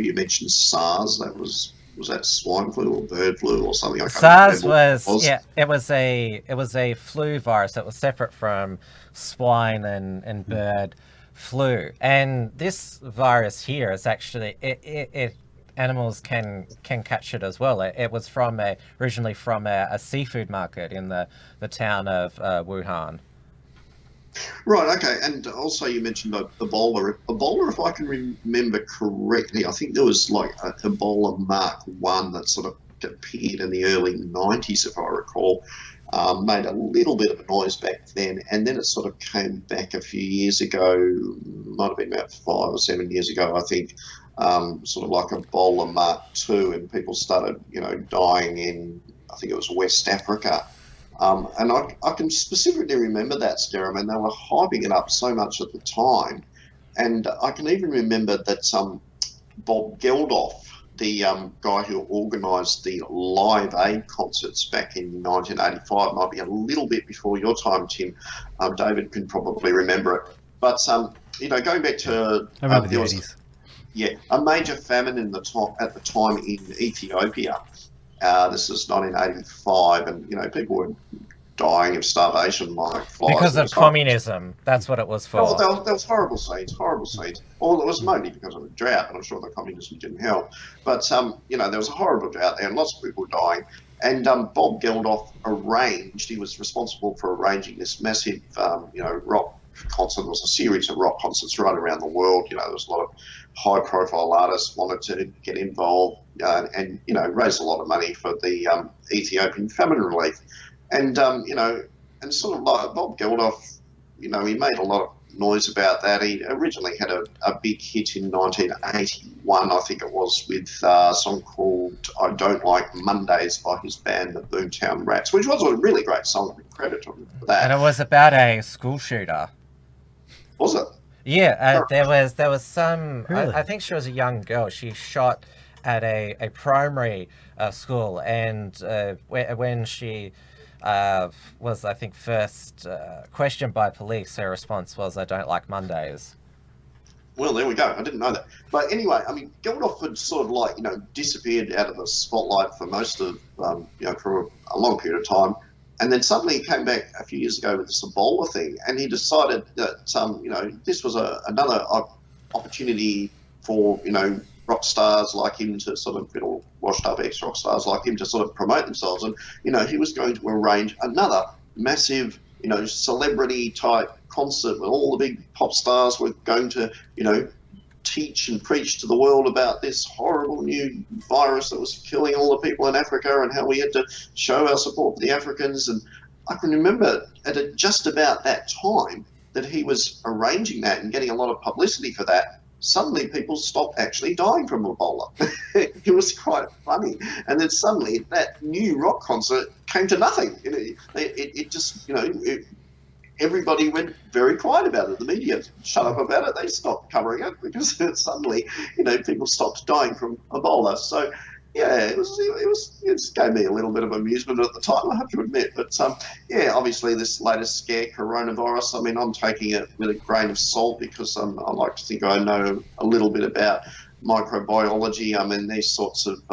you mentioned SARS. Was that swine flu or bird flu or something? I can't SARS remember was, yeah, it was a flu virus that was separate from swine and bird flu. And this virus here is actually it animals can catch it as well. It was originally from a seafood market in the town of Wuhan. Right, okay. And also you mentioned Ebola. Ebola, if I can remember correctly, I think there was like a Ebola Mark 1 that sort of appeared in the early 90s, if I recall. Made a little bit of a noise back then, and then it sort of came back a few years ago, might have been about 5 or 7 years ago, I think, sort of like Ebola Mark 2, and people started, dying in, I think it was West Africa. And I can specifically remember that, Sarah, and they were hyping it up so much at the time. And I can even remember that Bob Geldof, the guy who organised the Live Aid concerts back in 1985, might be a little bit before your time, Tim. David can probably remember it. But, going back to... I remember the 80s. Yeah, a major famine at the time in Ethiopia. This is 1985, and people were dying of starvation like flies. Because of communism, that's what it was for. Oh, there was horrible scenes. Well, it was mainly because of the drought, and I'm sure the communism didn't help. But there was a horrible drought there, and lots of people were dying. And Bob Geldof he was responsible for arranging this massive, rock concert. There was a series of rock concerts right around the world. There was a lot of high-profile artists wanted to get involved and raise a lot of money for the Ethiopian famine relief. And and sort of like Bob Geldof, he made a lot of noise about that. He originally had a big hit in 1981, I think it was, with a song called "I Don't Like Mondays" by his band, the Boomtown Rats, which was a really great song. Credit to him for that. And it was about a school shooter. Was it? Yeah, there was some. Really? I think she was a young girl. She shot at a primary school, and when she was, I think, first questioned by police, her response was, "I don't like Mondays." Well, there we go. I didn't know that. But anyway, I mean, Geldof had sort of disappeared out of the spotlight for most of, for a long period of time. And then suddenly he came back a few years ago with this Ebola thing, and he decided that, this was another opportunity for, rock stars like him to sort of, washed up ex-rock stars like him to sort of promote themselves. And, he was going to arrange another massive, celebrity type concert where all the big pop stars were going to, teach and preach to the world about this horrible new virus that was killing all the people in Africa and how we had to show our support for the Africans. And I can remember at just about that time that he was arranging that and getting a lot of publicity for that, suddenly people stopped actually dying from Ebola. It was quite funny. And then suddenly that new rock concert came to nothing. It just, everybody went very quiet about it. The media shut up about it. They stopped covering it because suddenly, people stopped dying from Ebola. So, yeah, it just gave me a little bit of amusement at the time, I have to admit. But, obviously this latest scare, coronavirus, I mean, I'm taking it with a grain of salt because I like to think I know a little bit about microbiology. I mean, these sorts of,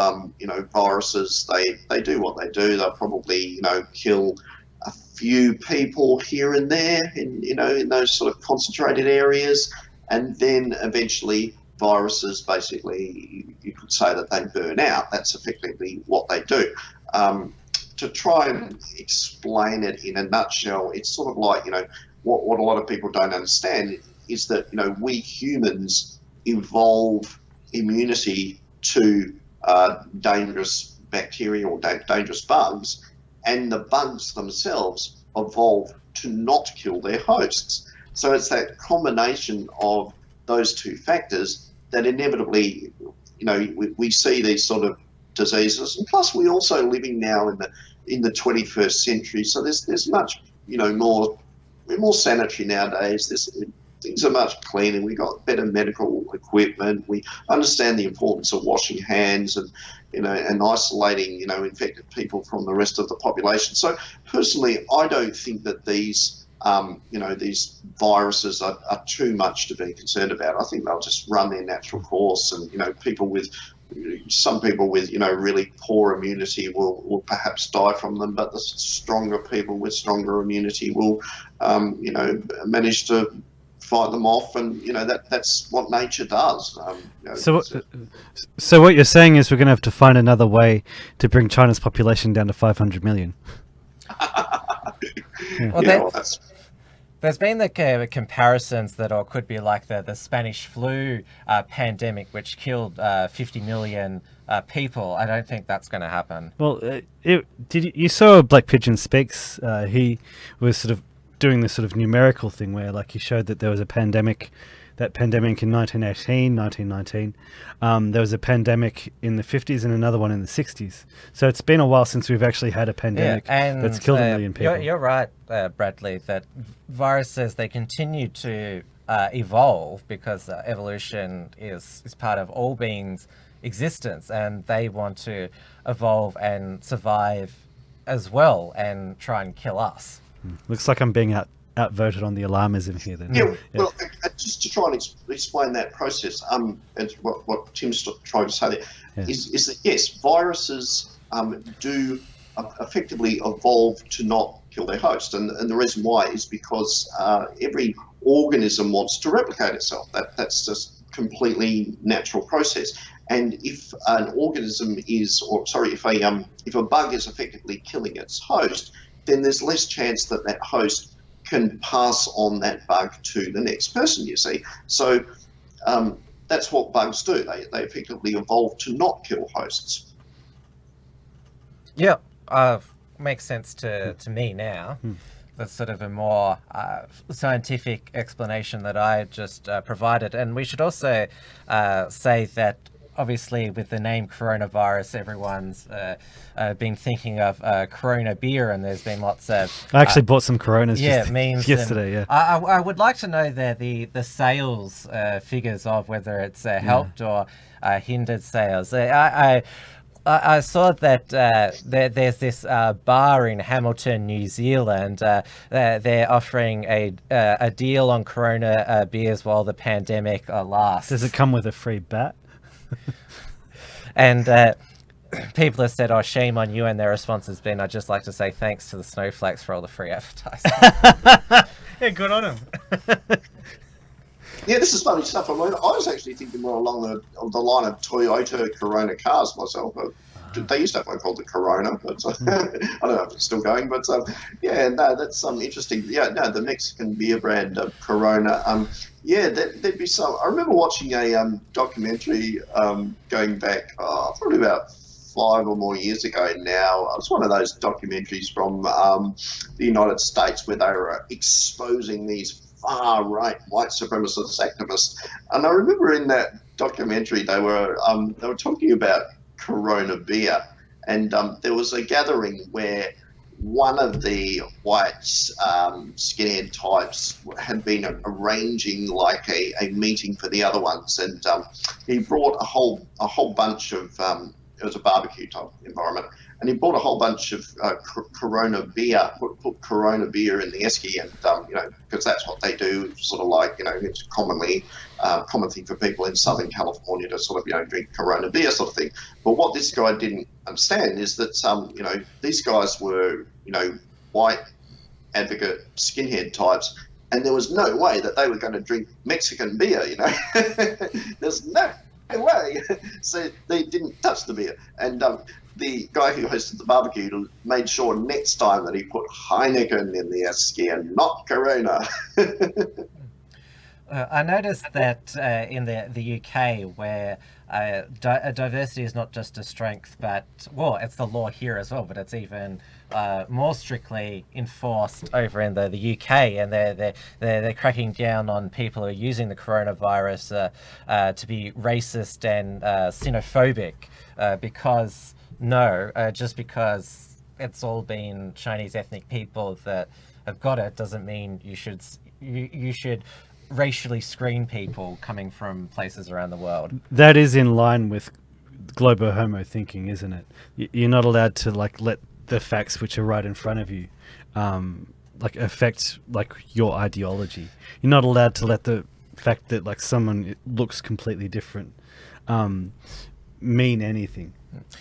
viruses, they do what they do. They'll probably, kill a few people here and there in those sort of concentrated areas, and then eventually viruses, basically you could say that they burn out. That's effectively what they do. To try and explain it in a nutshell, it's sort of like, what a lot of people don't understand is that, we humans evolve immunity to dangerous bacteria or dangerous bugs, and the bugs themselves evolve to not kill their hosts. So it's that combination of those two factors that inevitably, we see these sort of diseases. And plus, we're also living now in the 21st century, so there's much, more. We're more sanitary nowadays. There's things are much cleaner. We got better medical equipment. We understand the importance of washing hands and, and isolating, infected people from the rest of the population. So personally, I don't think that these viruses are too much to be concerned about. I think they'll just run their natural course, and some people with really poor immunity will perhaps die from them, but the stronger people with stronger immunity will manage to fight them off, and that's what nature does. So what you're saying is we're going to have to find another way to bring China's population down to 500 million. There's been the comparisons that could be like the Spanish flu pandemic, which killed 50 million people. I don't think that's going to happen. Well, you saw Black Pigeon Speaks? He was sort of doing this sort of numerical thing where, like, he showed that there was a pandemic. That pandemic in 1918, 1919. There was a pandemic in the 50s and another one in the 60s. So it's been a while since we've actually had a pandemic that's killed a million people. You're right, Bradley, that viruses, they continue to evolve because evolution is part of all beings' existence, and they want to evolve and survive as well and try and kill us. Looks like I'm being outvoted on the alarmism here then. Yeah. Well, just to try and explain that process, and what Tim's trying to say there is that, yes, viruses do effectively evolve to not kill their host, and the reason why is because every organism wants to replicate itself. That's just completely natural process. And if an organism if a bug is effectively killing its host, then there's less chance that that host can pass on that bug to the next person, you see. So that's what bugs do. They effectively evolve to not kill hosts. Yeah, makes sense to me now. That's sort of a more scientific explanation that I just provided. And we should also say that obviously with the name coronavirus, everyone's been thinking of Corona beer, and there's been lots of... I actually bought some Coronas memes yesterday, I would like to know the sales figures of whether it's helped or hindered sales. I saw that there's this bar in Hamilton, New Zealand. They're offering a deal on Corona beers while the pandemic lasts. Does it come with a free bat? And people have said, "Oh, shame on you," and their response has been, "I'd just like to say thanks to the Snowflakes for all the free advertising." Yeah, good on them. Yeah, this is funny stuff. I mean, I was actually thinking more along the line of Toyota Corona cars myself. They used to have one called the Corona, but I don't know if it's still going. But that's interesting. Yeah, no, the Mexican beer brand Corona. There'd be some. I remember watching a documentary going back probably about 5 or more years ago now. It's one of those documentaries from the United States where they were exposing these far-right white supremacist activists. And I remember in that documentary they were talking about Corona beer, and there was a gathering where one of the white skinhead types had been arranging like a meeting for the other ones, and he brought a whole bunch of it was a barbecue type environment, and he bought a whole bunch of Corona beer, put Corona beer in the esky, and because that's what they do, sort of like it's common thing for people in Southern California to sort of drink Corona beer sort of thing. But what this guy didn't understand is that these guys were white advocate skinhead types, and there was no way that they were going to drink Mexican beer. There's no way. So they didn't touch the beer, and the guy who hosted the barbecue made sure next time that he put Heineken in the esky and not Corona. I noticed that in the UK, where diversity is not just a strength, but, well, it's the law here as well, but it's even more strictly enforced over in the UK, and they're cracking down on people who are using the coronavirus to be racist and xenophobic because it's all been Chinese ethnic people that have got it doesn't mean you should racially screen people coming from places around the world. That is in line with global homo thinking, isn't it? You're not allowed to like let the facts which are right in front of you like affect like your ideology. You're not allowed to let the fact that like someone looks completely different mean anything.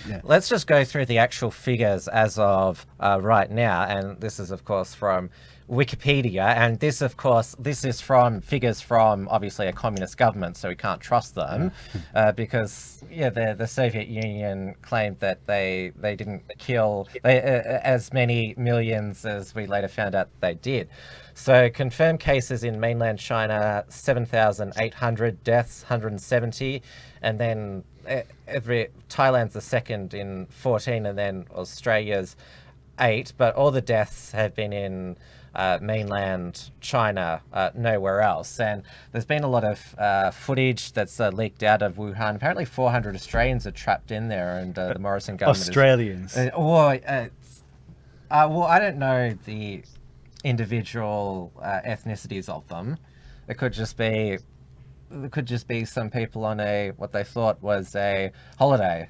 Yeah. Let's just go through the actual figures as of right now, and this is of course from Wikipedia, and this is from figures from obviously a communist government, so we can't trust them because the Soviet Union claimed that they didn't kill as many millions as we later found out they did. So confirmed cases in mainland China 7,800, deaths 170, and then Thailand's the second in 14, and then Australia's 8, but all the deaths have been in mainland China, nowhere else. And there's been a lot of footage that's leaked out of Wuhan. Apparently 400 Australians are trapped in there, and the Morrison government Australians. well, I don't know the individual ethnicities of them. It could just be some people on what they thought was a holiday.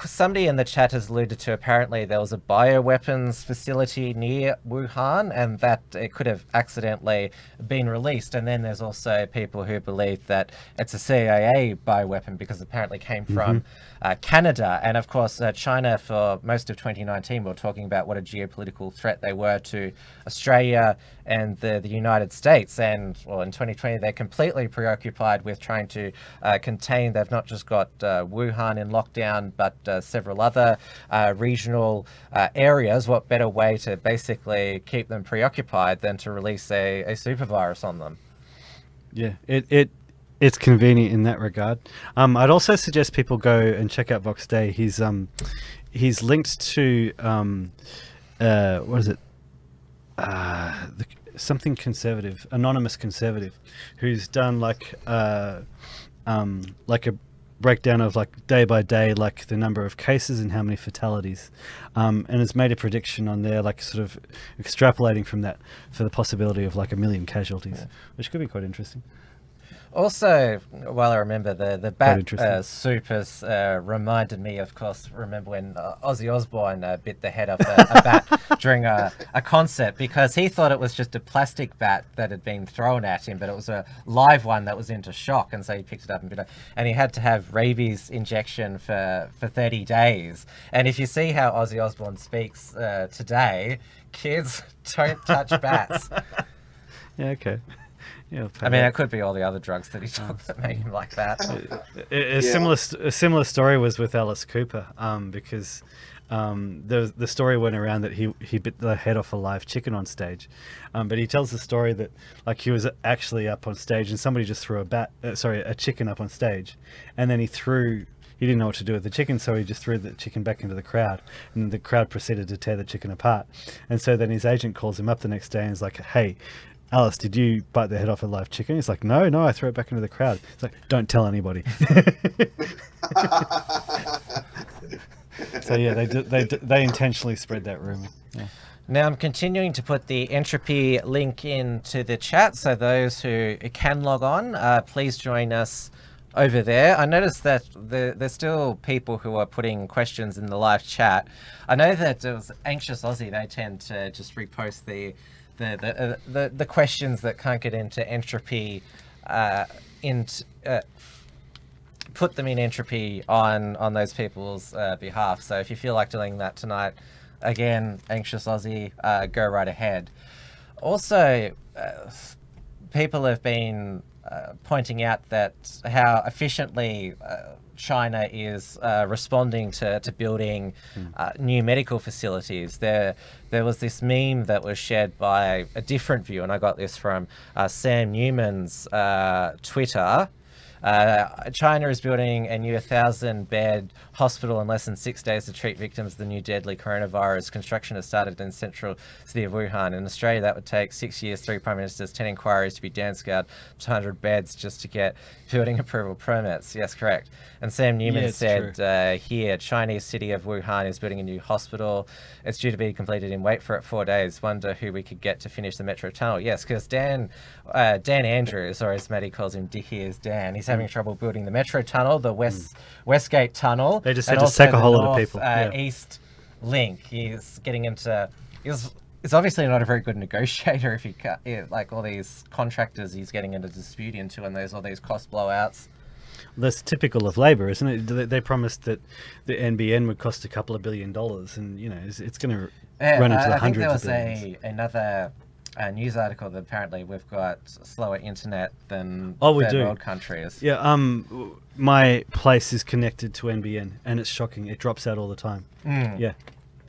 Somebody in the chat has alluded to apparently there was a bioweapons facility near Wuhan, and that it could have accidentally been released. And then there's also people who believe that it's a CIA bioweapon because it apparently came from Canada. And of course, China for most of 2019 were talking about what a geopolitical threat they were to Australia and the United States. And well, in 2020, they're completely preoccupied with trying to contain. They've not just got Wuhan in lockdown, but several other regional areas. What better way to basically keep them preoccupied than to release a super virus on them? Yeah, it's convenient in that regard. I'd also suggest people go and check out Vox Day. He's linked to what is it? Something conservative, anonymous conservative, who's done like a breakdown of like day by day, like the number of cases and how many fatalities, and has made a prediction on there, like sort of extrapolating from that for the possibility of like 1 million casualties, which could be quite interesting. Also, while I remember the bat soup has reminded me, of course, remember when Ozzy Osbourne bit the head off a bat during a concert because he thought it was just a plastic bat that had been thrown at him, but it was a live one that was into shock, and so he picked it up and bit it. And he had to have rabies injection for 30 days. And if you see how Ozzy Osbourne speaks today, kids don't touch bats. Yeah, okay. Yeah, I mean, it could be all the other drugs that he took that made him like that. A similar story was with Alice Cooper, because the story went around that he bit the head off a live chicken on stage, but he tells the story that like he was actually up on stage and somebody just threw a chicken up on stage, and then he didn't know what to do with the chicken, so he just threw the chicken back into the crowd, and the crowd proceeded to tear the chicken apart. And so then his agent calls him up the next day and is like, "Hey, Alice, did you bite the head off a live chicken?" He's like, no, I threw it back into the crowd. It's like, don't tell anybody. So yeah, they intentionally spread that rumor. Yeah. Now I'm continuing to put the entropy link into the chat, so those who can log on, please join us over there. I noticed that there's still people who are putting questions in the live chat. I know that it was Anxious Aussie, they tend to just repost the questions that can't get into entropy, put them in entropy on those people's behalf. So if you feel like doing that tonight, again, Anxious Aussie, go right ahead. Also, people have been pointing out that how efficiently China is responding to building new medical facilities. There was this meme that was shared by a different view, and I got this from Sam Newman's Twitter, China is building a new 1,000-bed hospital in less than 6 days to treat victims of the new deadly coronavirus. Construction has started in central city of Wuhan. In Australia, that would take 6 years, 3 prime ministers, 10 inquiries to be downscaled to 100 beds just to get building approval permits. Yes, correct. And Sam Newman said here, Chinese city of Wuhan is building a new hospital. It's due to be completed in, wait for it, 4 days. Wonder who we could get to finish the metro tunnel. Yes, because Dan Andrews, or as Maddie calls him, Dickie is Dan, he's having trouble building the metro tunnel, the Westgate tunnel. They just had to sack a whole lot of people. East link. He's getting into... He's obviously not a very good negotiator if you cut like all these contractors he's getting into dispute into, and there's all these cost blowouts. That's typical of Labor, isn't it? They promised that the NBN would cost a couple of $1 billion, and it's going to run into the hundreds of billions. I think there was another news article that apparently we've got slower internet than third world countries. Yeah, my place is connected to NBN, and it's shocking. It drops out all the time. Yeah.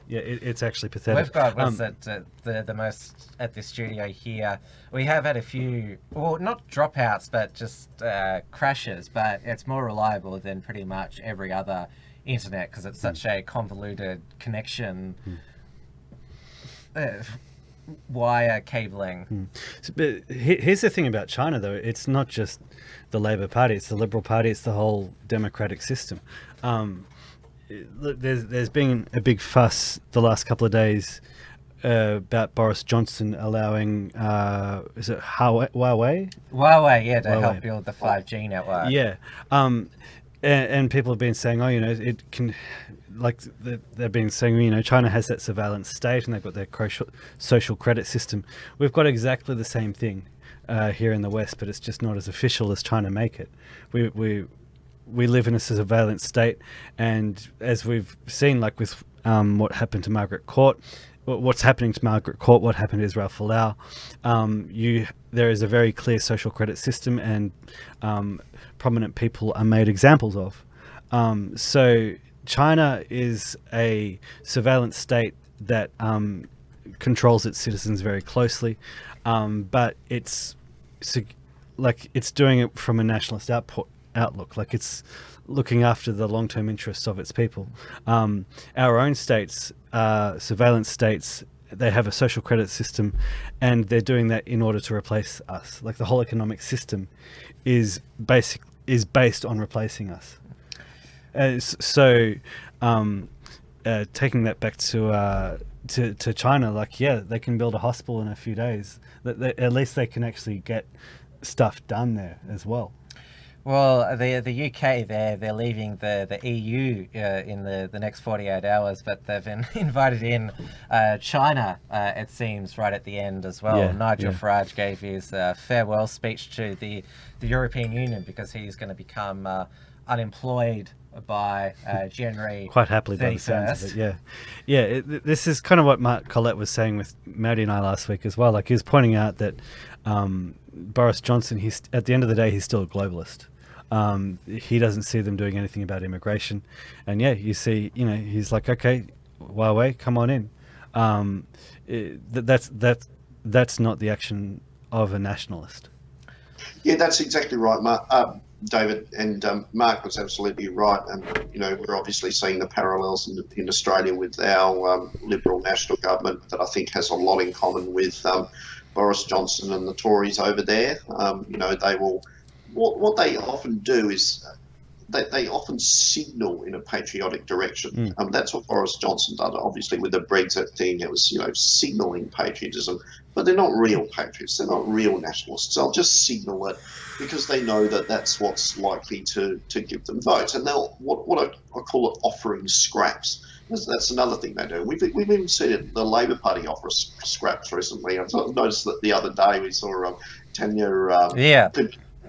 Yeah, it's actually pathetic. We've got the most at the studio here. We have had a few, well, not dropouts, but just crashes. But it's more reliable than pretty much every other internet because it's such a convoluted connection. Wire cabling. But here's the thing about China, though. It's not just the Labour Party. It's the Liberal Party. It's the whole democratic system. There's been a big fuss the last couple of days about Boris Johnson allowing, is it Huawei? Huawei, yeah, to help build the 5G network. Yeah. And people have been saying, it can, like they've been saying, China has that surveillance state and they've got their social credit system. We've got exactly the same thing here in the West, but it's just not as official as China make it. We live in a surveillance state, and as we've seen, like with what happened to Margaret Court, what's happening to Margaret Court, what happened to Israel Folau, there is a very clear social credit system, and prominent people are made examples of. So China is a surveillance state that controls its citizens very closely, but it's doing it from a nationalist outlook, like it's looking after the long-term interests of its people. Our own states, surveillance states, they have a social credit system, and they're doing that in order to replace us. Like the whole economic system is based on replacing us. So taking that back to China, like they can build a hospital in a few days. At least they can actually get stuff done there as well. Well, the UK, they're leaving the EU in the next 48 hours, but they've invited in China, it seems, right at the end as well. Nigel Farage gave his farewell speech to the European Union because he's going to become unemployed by January quite happily 31st. By the sounds of it, this is kind of what Mark Collette was saying with Maddie and I last week as well. Like he was pointing out that Boris Johnson, he's at the end of the day, he's still a globalist. He doesn't see them doing anything about immigration, and you see, he's like, okay, Huawei, come on in. That's not the action of a nationalist. Yeah, that's exactly right, David, and Mark was absolutely right. And we're obviously seeing the parallels in Australia with our Liberal national government that I think has a lot in common with Boris Johnson and the Tories over there. They will. What they often do is they often signal in a patriotic direction. That's what Boris Johnson did, obviously, with the Brexit thing. It was, signalling patriotism, but they're not real patriots. They're not real nationalists. They'll just signal it because they know that that's what's likely to give them votes. And they'll, what I call it, offering scraps. That's another thing they do. We've even seen the Labor Party offer scraps recently. I noticed that the other day we saw Tanya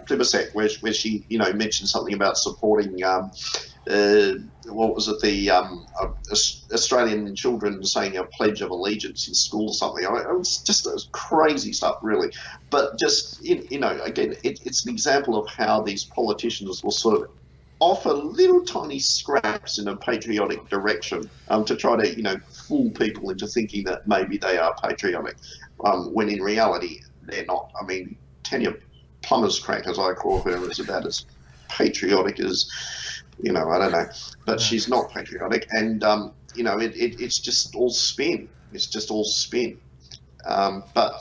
Plibersek, where she mentioned something about supporting what was it, the Australian children saying a pledge of allegiance in school or something. It was just crazy stuff, really. But just again, it's an example of how these politicians will sort of offer little tiny scraps in a patriotic direction to try to fool people into thinking that maybe they are patriotic, when in reality they're not. I mean, Tanya Plummer's crack, as I call her, is about as patriotic as, I don't know, but she's not patriotic, and it's just all spin. It's just all spin. But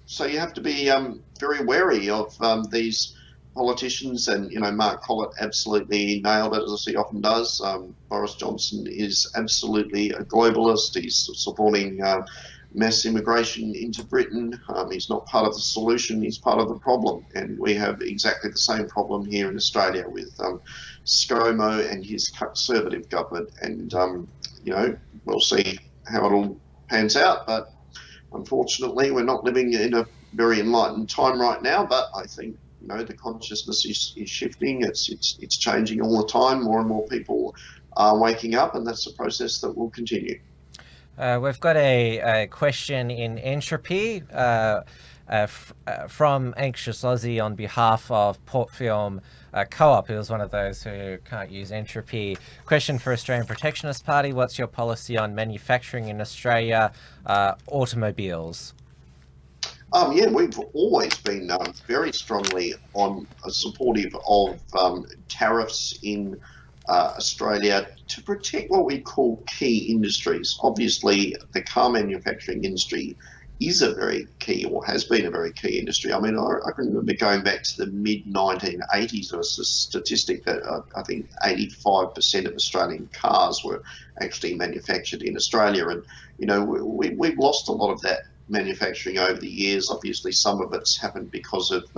so you have to be very wary of these politicians, and Mark Collett absolutely nailed it, as he often does. Boris Johnson is absolutely a globalist. He's supporting mass immigration into Britain. He's not part of the solution, he's part of the problem. And we have exactly the same problem here in Australia with ScoMo and his Conservative government. And, we'll see how it all pans out. But unfortunately, we're not living in a very enlightened time right now. But I think, the consciousness is shifting. It's changing all the time. More and more people are waking up, and that's a process that will continue. We've got a question in entropy from Anxious Aussie on behalf of Portfilm Co-op, who is one of those who can't use entropy. Question for Australian Protectionist Party: what's your policy on manufacturing in Australia, automobiles? We've always been very strongly supportive of tariffs in Australia to protect what we call key industries. Obviously, the car manufacturing industry is a very key, or has been a very key industry. I mean, I can remember going back to the mid-1980s, there was a statistic that I think 85% of Australian cars were actually manufactured in Australia. And, we've lost a lot of that manufacturing over the years. Obviously, some of it's happened because of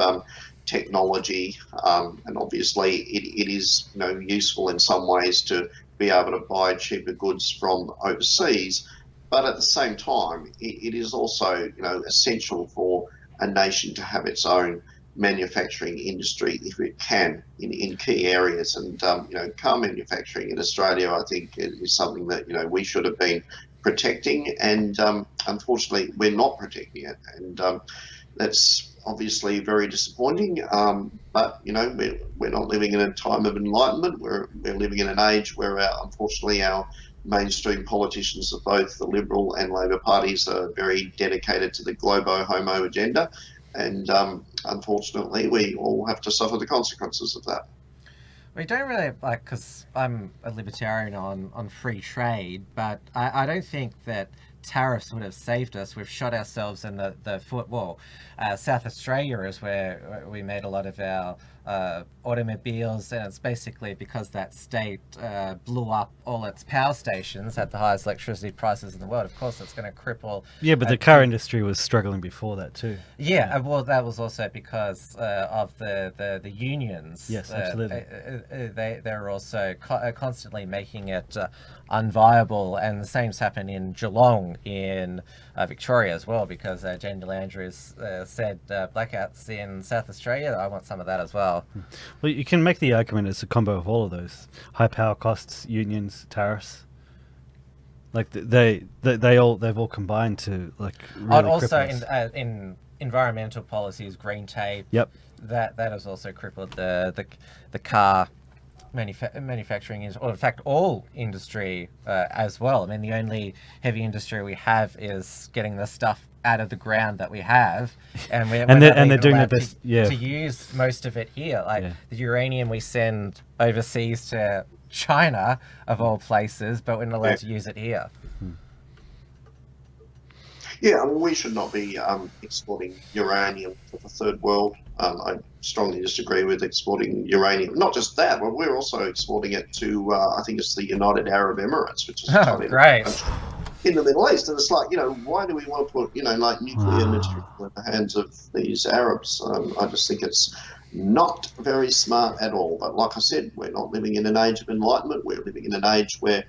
technology, and obviously it is useful in some ways to be able to buy cheaper goods from overseas, but at the same time it is also essential for a nation to have its own manufacturing industry if it can in key areas. And car manufacturing in Australia, I think, is something that we should have been protecting, and unfortunately we're not protecting it, and that's obviously very disappointing. But we're not living in a time of enlightenment. We're living in an age where unfortunately our mainstream politicians of both the Liberal and Labor parties are very dedicated to the globo homo agenda, and unfortunately we all have to suffer the consequences of that. We don't really, because I'm a libertarian on free trade, but I don't think that tariffs would have saved us. We've shot ourselves in the foot. Well, South Australia is where we made a lot of our automobiles, and it's basically because that state blew up all its power stations, had the highest electricity prices in the world. Of course, it's going to cripple. Yeah, but the car industry was struggling before that too. Yeah, well, that was also because of the unions. Yes, absolutely. They're also constantly making it unviable, and the same's happened in Geelong in Victoria as well, because Jane Andrews said blackouts in South Australia. I want some of that as well. Well, you can make the argument it's a combo of all of those: high power costs, unions, tariffs. Like they've all combined to really also cripple us. in environmental policies, green tape. Yep. That has also crippled the car manufacturing is, or in fact all industry as well. I mean, the only heavy industry we have is getting the stuff out of the ground that we have, and they're doing their best to use most of it here. The uranium we send overseas to China, of all places, but we're not allowed to use it here. Yeah, I mean, we should not be exporting uranium to the third world. I strongly disagree with exporting uranium. Not just that, but we're also exporting it to, I think it's the United Arab Emirates, which is a tiny great country in the Middle East. And it's like, why do we want to put, nuclear material in the hands of these Arabs? I just think it's not very smart at all. But like I said, we're not living in an age of enlightenment. We're living in an age where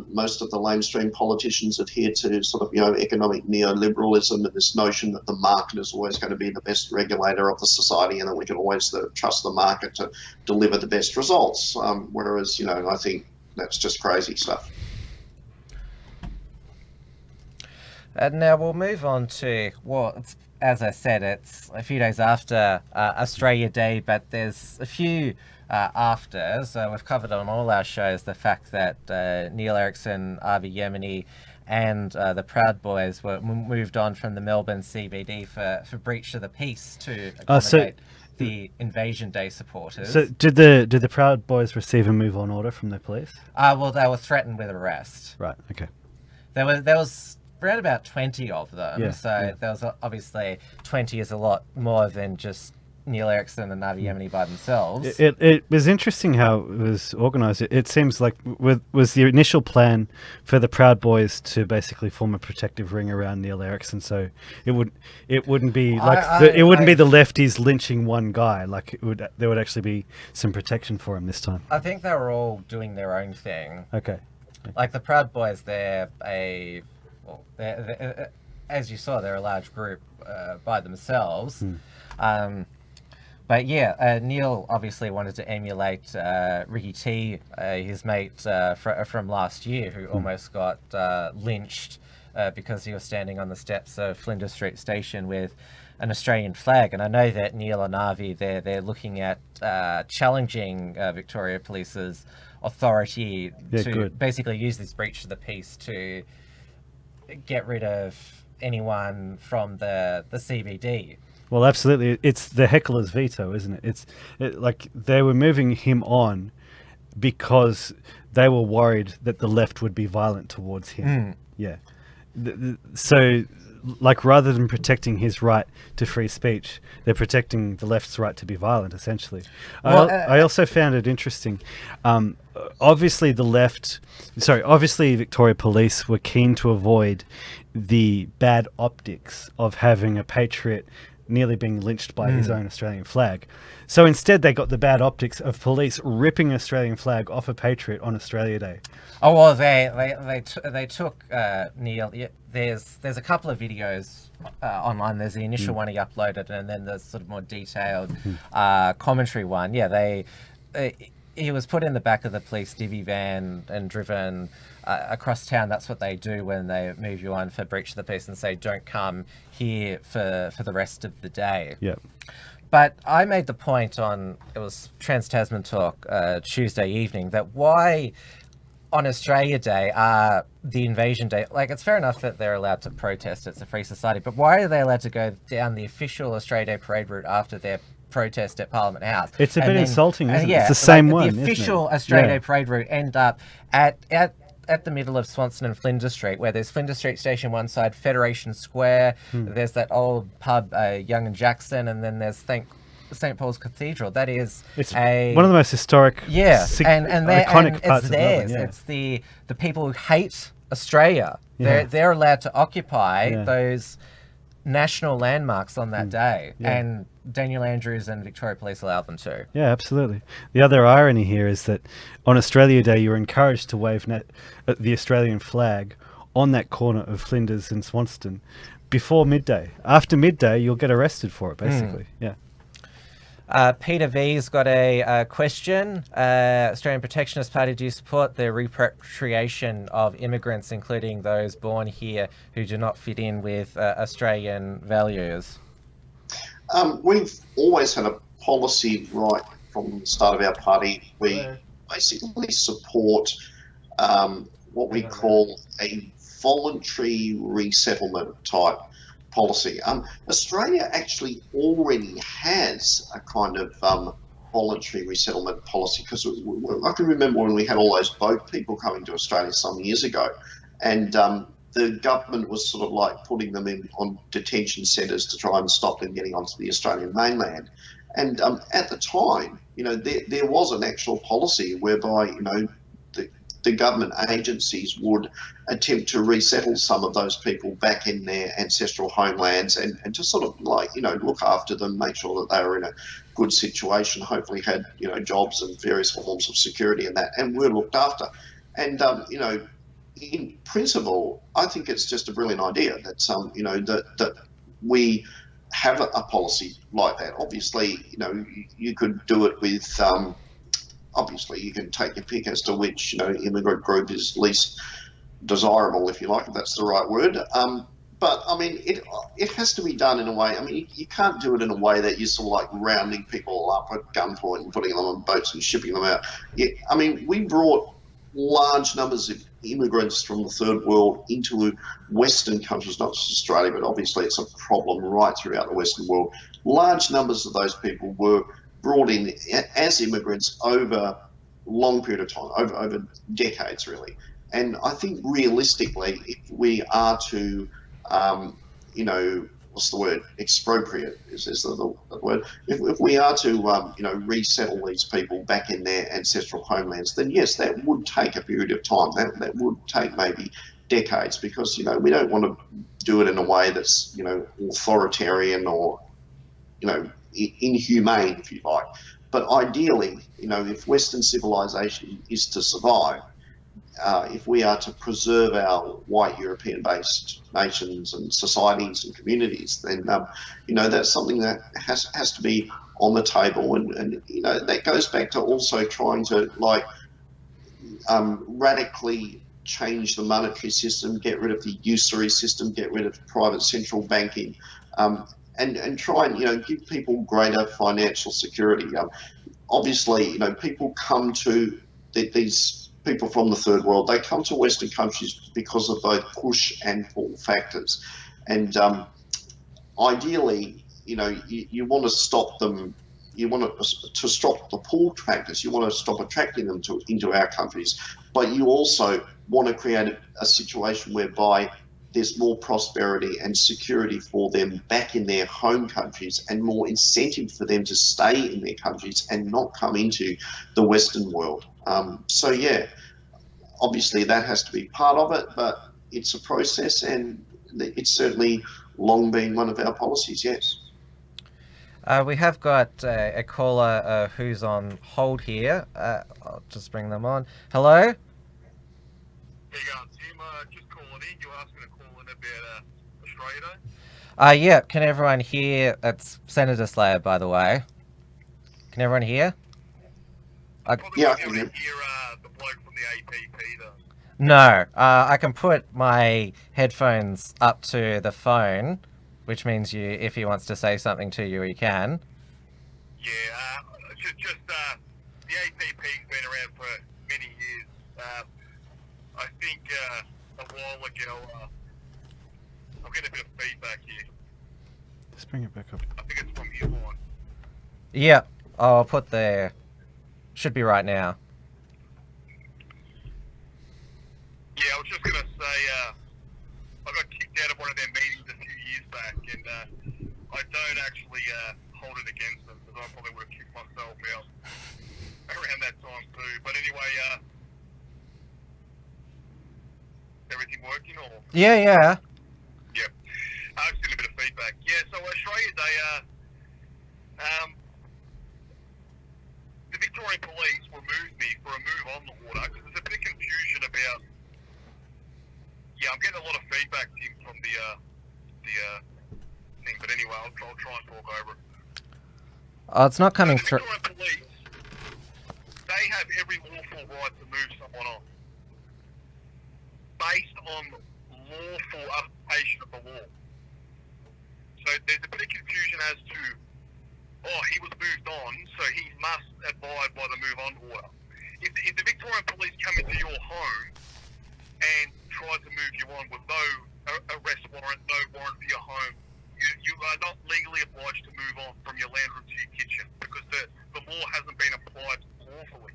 most of the mainstream politicians adhere to sort of, economic neoliberalism, and this notion that the market is always going to be the best regulator of the society, and that we can always trust the market to deliver the best results. Whereas, I think that's just crazy stuff. And now we'll move on to, as I said, it's a few days after Australia Day, but there's a few afters. We've covered on all our shows the fact that Neil Erickson, Avi Yemeni, and the Proud Boys were moved on from the Melbourne CBD for breach of the peace to accommodate. the Invasion Day supporters. So did the Proud Boys receive a move on order from the police? Well, they were threatened with arrest. Right. Okay. There was around about 20 of them. Yeah, So yeah. there was obviously 20 is a lot more than just Neil Erickson and Navi Yemeni by themselves. It was interesting how it was organised. It seems like was the initial plan for the Proud Boys to basically form a protective ring around Neil Erickson, so it wouldn't be like it wouldn't be the lefties lynching one guy. Like there would actually be some protection for him this time. I think they were all doing their own thing. Okay. Like the Proud Boys, they're as you saw, they're a large group by themselves. But yeah, Neil obviously wanted to emulate Ricky T, his mate from last year, who almost got lynched because he was standing on the steps of Flinders Street Station with an Australian flag. And I know that Neil and Navi, they're looking at challenging Victoria Police's authority to basically use this breach of the peace to get rid of anyone from the CBD. Well, absolutely. It's the heckler's veto, isn't it? Like they were moving him on because they were worried that the left would be violent towards him. Yeah. So, like, rather than protecting his right to free speech, they're protecting the left's right to be violent, essentially. Well, I also found it interesting. Obviously, obviously Victoria Police were keen to avoid the bad optics of having a patriot nearly being lynched by his own Australian flag. So instead they got the bad optics of police ripping an Australian flag off a patriot on Australia Day. Oh well, they took Neil. Yeah, there's a couple of videos online. There's the initial one he uploaded, and then there's sort of more detailed commentary one. Yeah, he was put in the back of the police divvy van and driven across town. That's what they do when they move you on for breach of the peace and say, don't come here for the rest of the day. Yeah. But I made the point it was Trans-Tasman Talk Tuesday evening, that why on Australia Day the Invasion Day, like it's fair enough that they're allowed to protest, it's a free society, but why are they allowed to go down the official Australia Day parade route after their protest at Parliament House? It's a bit insulting, isn't it? Yeah, it's the same one, the official Australia Day parade route end up at the middle of Swanston and Flinders Street, where there's Flinders Street Station one side, Federation Square, there's that old pub, Young and Jackson, and then there's St. Paul's Cathedral. That is one of the most historic, and iconic parts it's of theirs. Melbourne. It's the people who hate Australia. They're allowed to occupy those national landmarks on that day, and Daniel Andrews and Victoria Police allow them to. Yeah, absolutely. The other irony here is that on Australia Day, you're encouraged to wave the Australian flag on that corner of Flinders and Swanston before midday. After midday, you'll get arrested for it, basically. Yeah. Peter V's got a question. Australian Protectionist Party, do you support the repatriation of immigrants, including those born here who do not fit in with Australian values? We've always had a policy right from the start of our party. We basically support what we call a voluntary resettlement type policy. Australia actually already has a kind of voluntary resettlement policy, because I can remember when we had all those boat people coming to Australia some years ago, and the government was sort of like putting them on detention centres to try and stop them getting onto the Australian mainland. And at the time, there was an actual policy whereby, the government agencies would attempt to resettle some of those people back in their ancestral homelands and to sort of like, look after them, make sure that they were in a good situation, hopefully had, jobs and various forms of security and that, and were looked after. And, in principle, I think it's just a brilliant idea that that we have a policy like that. Obviously, you could do it with obviously you can take your pick as to which immigrant group is least desirable, if you like, if that's the right word. But I mean, it has to be done in a way. I mean, you can't do it in a way that you're sort of like rounding people up at gunpoint and putting them on boats and shipping them out. I mean, we brought large numbers of immigrants from the third world into Western countries, not just Australia, but obviously it's a problem right throughout the Western world. Large numbers of those people were brought in as immigrants over a long period of time, over decades really. And I think realistically, if we are to, what's the word? Expropriate is the word. If we are to, resettle these people back in their ancestral homelands, then yes, that would take a period of time. That would take maybe decades, because we don't want to do it in a way that's authoritarian or inhumane, if you like. But ideally, if Western civilization is to survive, if we are to preserve our white European-based nations and societies and communities, then that's something that has to be on the table, and that goes back to also trying to radically change the monetary system, get rid of the usury system, get rid of private central banking, and try and give people greater financial security. Obviously, people come to these people from the third world. They come to Western countries because of both push and pull factors, and ideally, you want to stop them. You want to stop the pull factors. You want to stop attracting them into our countries, but you also want to create a situation whereby there's more prosperity and security for them back in their home countries, and more incentive for them to stay in their countries and not come into the Western world. So yeah, obviously that has to be part of it, but it's a process, and it's certainly long been one of our policies, yes. We have got a caller who's on hold here. I'll just bring them on. Hello? Hey guys, Tim, just calling in. You asked me to call in about Australia Day. Yeah, can everyone hear? It's Senator Slayer, by the way. Can everyone hear? Probably Yeah, won't I be can able to hear the bloke from the APP though. No, I can put my headphones up to the phone, which means if he wants to say something to you, he can. Yeah, just the APP's been around for many years. I think a while ago, I'm getting a bit of feedback here. Just bring it back up. I think it's from your line. Yeah, I'll put there. Should be right now. Yeah, I was just going to say, I got kicked out of one of their meetings a few years back, and I don't actually hold it against them, because I probably would have kicked myself out around that time too. But anyway, everything working or? Yeah. Yep. I just getting a bit of feedback. Yeah, so Australia Day, the Victorian Police removed me for a move on the order, because there's a bit of confusion about. Yeah, I'm getting a lot of feedback, Tim, from the thing. But anyway, I'll try and talk over it. Oh, it's not coming The through. Victorian Police, they have every lawful right to move someone on, based on lawful application of the law. So there's a bit of confusion as to, he was moved on, so he must abide by the move on order. If the Victorian Police come into your home and try to move you on with no arrest warrant, no warrant for your home, you are not legally obliged to move on from your land room to your kitchen, because the law hasn't been applied lawfully.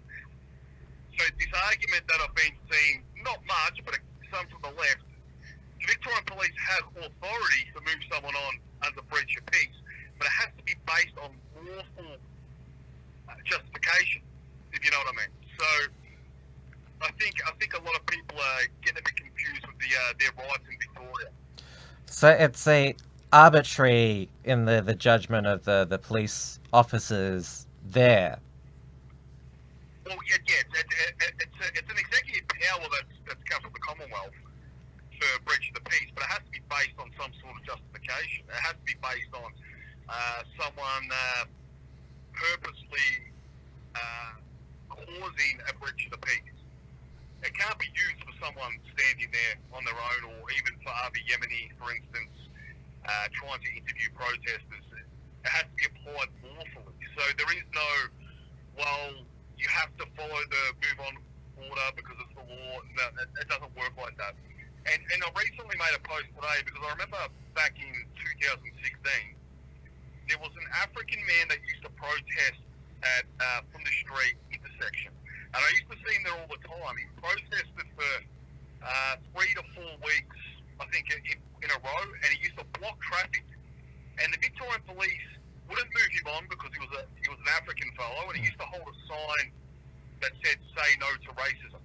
So this argument that I've been seeing, not much, but some from the left, the Victorian Police have authority to move someone on under breach of peace, but it has to be based on lawful justification, if you know what I mean. So I think a lot of people are getting a bit confused with their rights in Victoria. So it's a arbitrary in the judgment of the police officers there. Well, yeah, it's an executive power that's come from the Commonwealth for breach of the peace, but it has to be based on some sort of justification. It has to be based on someone purposely causing a breach of the peace. It can't be used for someone standing there on their own, or even for Abiy Yemeni, for instance, trying to interview protesters. It has to be applied lawfully. So there is no, you have to follow the move on order because it's the law. No, it doesn't work like that. And I recently made a post today because I remember back in 2016, there was an African man that used to protest at from the street intersection. And I used to see him there all the time. He protested for 3 to 4 weeks, I think, in a row, and he used to block traffic. And the Victorian police wouldn't move him on because he was an African fellow, and he used to hold a sign that said "Say no to racism."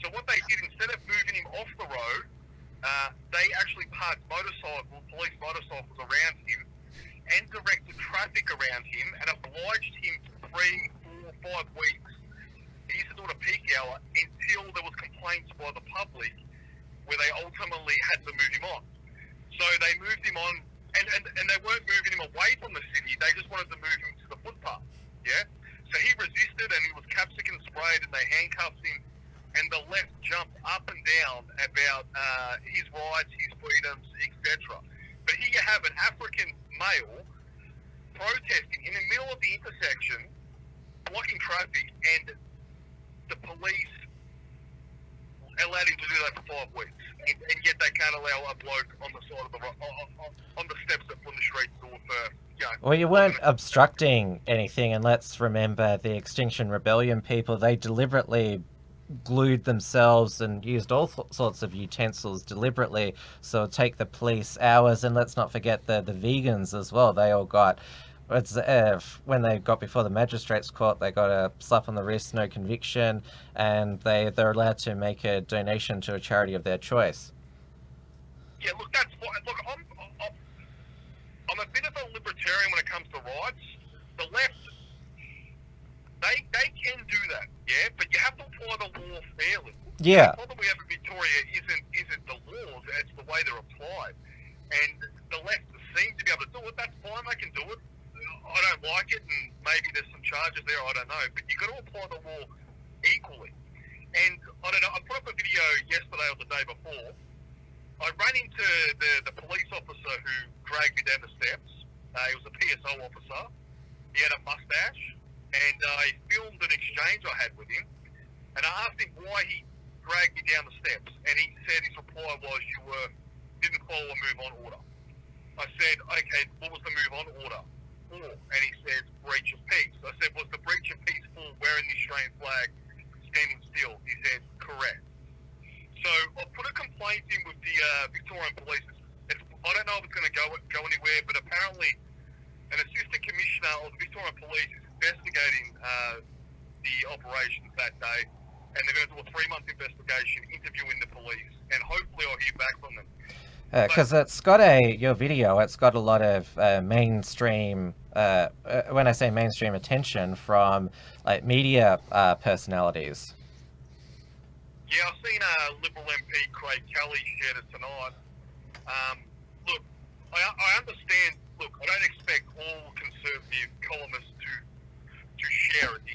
So what they did, instead of moving him off the road, they actually parked police motorcycles around him and directed traffic around him and obliged him for 3, 4, 5 weeks. He used to do it at peak hour until there was complaints by the public where they ultimately had to move him on. So they moved him on, and they weren't moving him away from the city, they just wanted to move him to the footpath, yeah? So he resisted, and he was capsicum sprayed, and they handcuffed him, and the left jumped up and down about his rights, his freedoms, etc. But here you have an African male protesting in the middle of the intersection, blocking traffic, and the police allowed him to do that for 5 weeks, and yet they can't allow a bloke on the side of the on the steps from the street door for. Well, you weren't obstructing anything, and let's remember the Extinction Rebellion people. They deliberately glued themselves and used all sorts of utensils deliberately, so it'd take the police hours. And let's not forget the vegans as well. They all got, when they got before the magistrates court, they got a slap on the wrist, no conviction, and they're allowed to make a donation to a charity of their choice. Yeah, look, that's why. Look, I'm a bit of a libertarian when it comes to rights. The left, they can do that, yeah, but you have to apply the law fairly. Yeah. The problem we have in Victoria isn't the laws, it's the way they're applied. And the left seem to be able to do it. That's fine, they can do it. I don't like it, and maybe there's some charges there, I don't know. But you've got to apply the law equally. And I don't know, I put up a video yesterday or the day before. I ran into the police officer who dragged me down the steps. He was a PSO officer. He had a mustache. And I filmed an exchange I had with him. And I asked him why he dragged me down the steps. And he said his reply was, you didn't follow a move on order. I said, okay, what was the move on order for? And he said, breach of peace. I said, was the breach of peace for wearing the Australian flag, standing still? He said, correct. So I put a complaint in with the Victorian Police. I don't know if it's going to go anywhere, but apparently an assistant commissioner of the Victorian Police is investigating the operations that day, and they're going to do a 3-month investigation, interviewing the police, and hopefully I'll hear back from them. Because it's got your video, it's got a lot of mainstream, when I say mainstream, attention from like media personalities. Yeah, I've seen Liberal MP Craig Kelly shared it tonight. Look, I understand. Look, I don't expect all Conservative columnists to share it,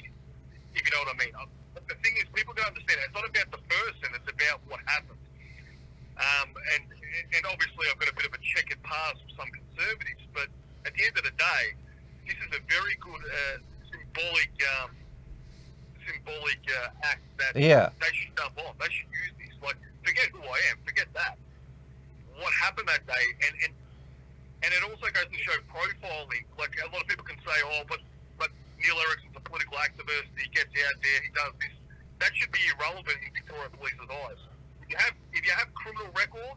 if you know what I mean. But the thing is, people don't understand it. It's not about the person, it's about what happened. And obviously I've got a bit of a checkered past with some Conservatives, but at the end of the day, this is a very good symbolic act that they should jump on. They should use this. Like, forget who I am. Forget that. What happened that day, and it also goes to show profiling. Like, a lot of people can say, oh, but Neil Erickson's a political activist. He gets out there. He does this. That should be irrelevant in Victoria Police's eyes. If you have criminal record,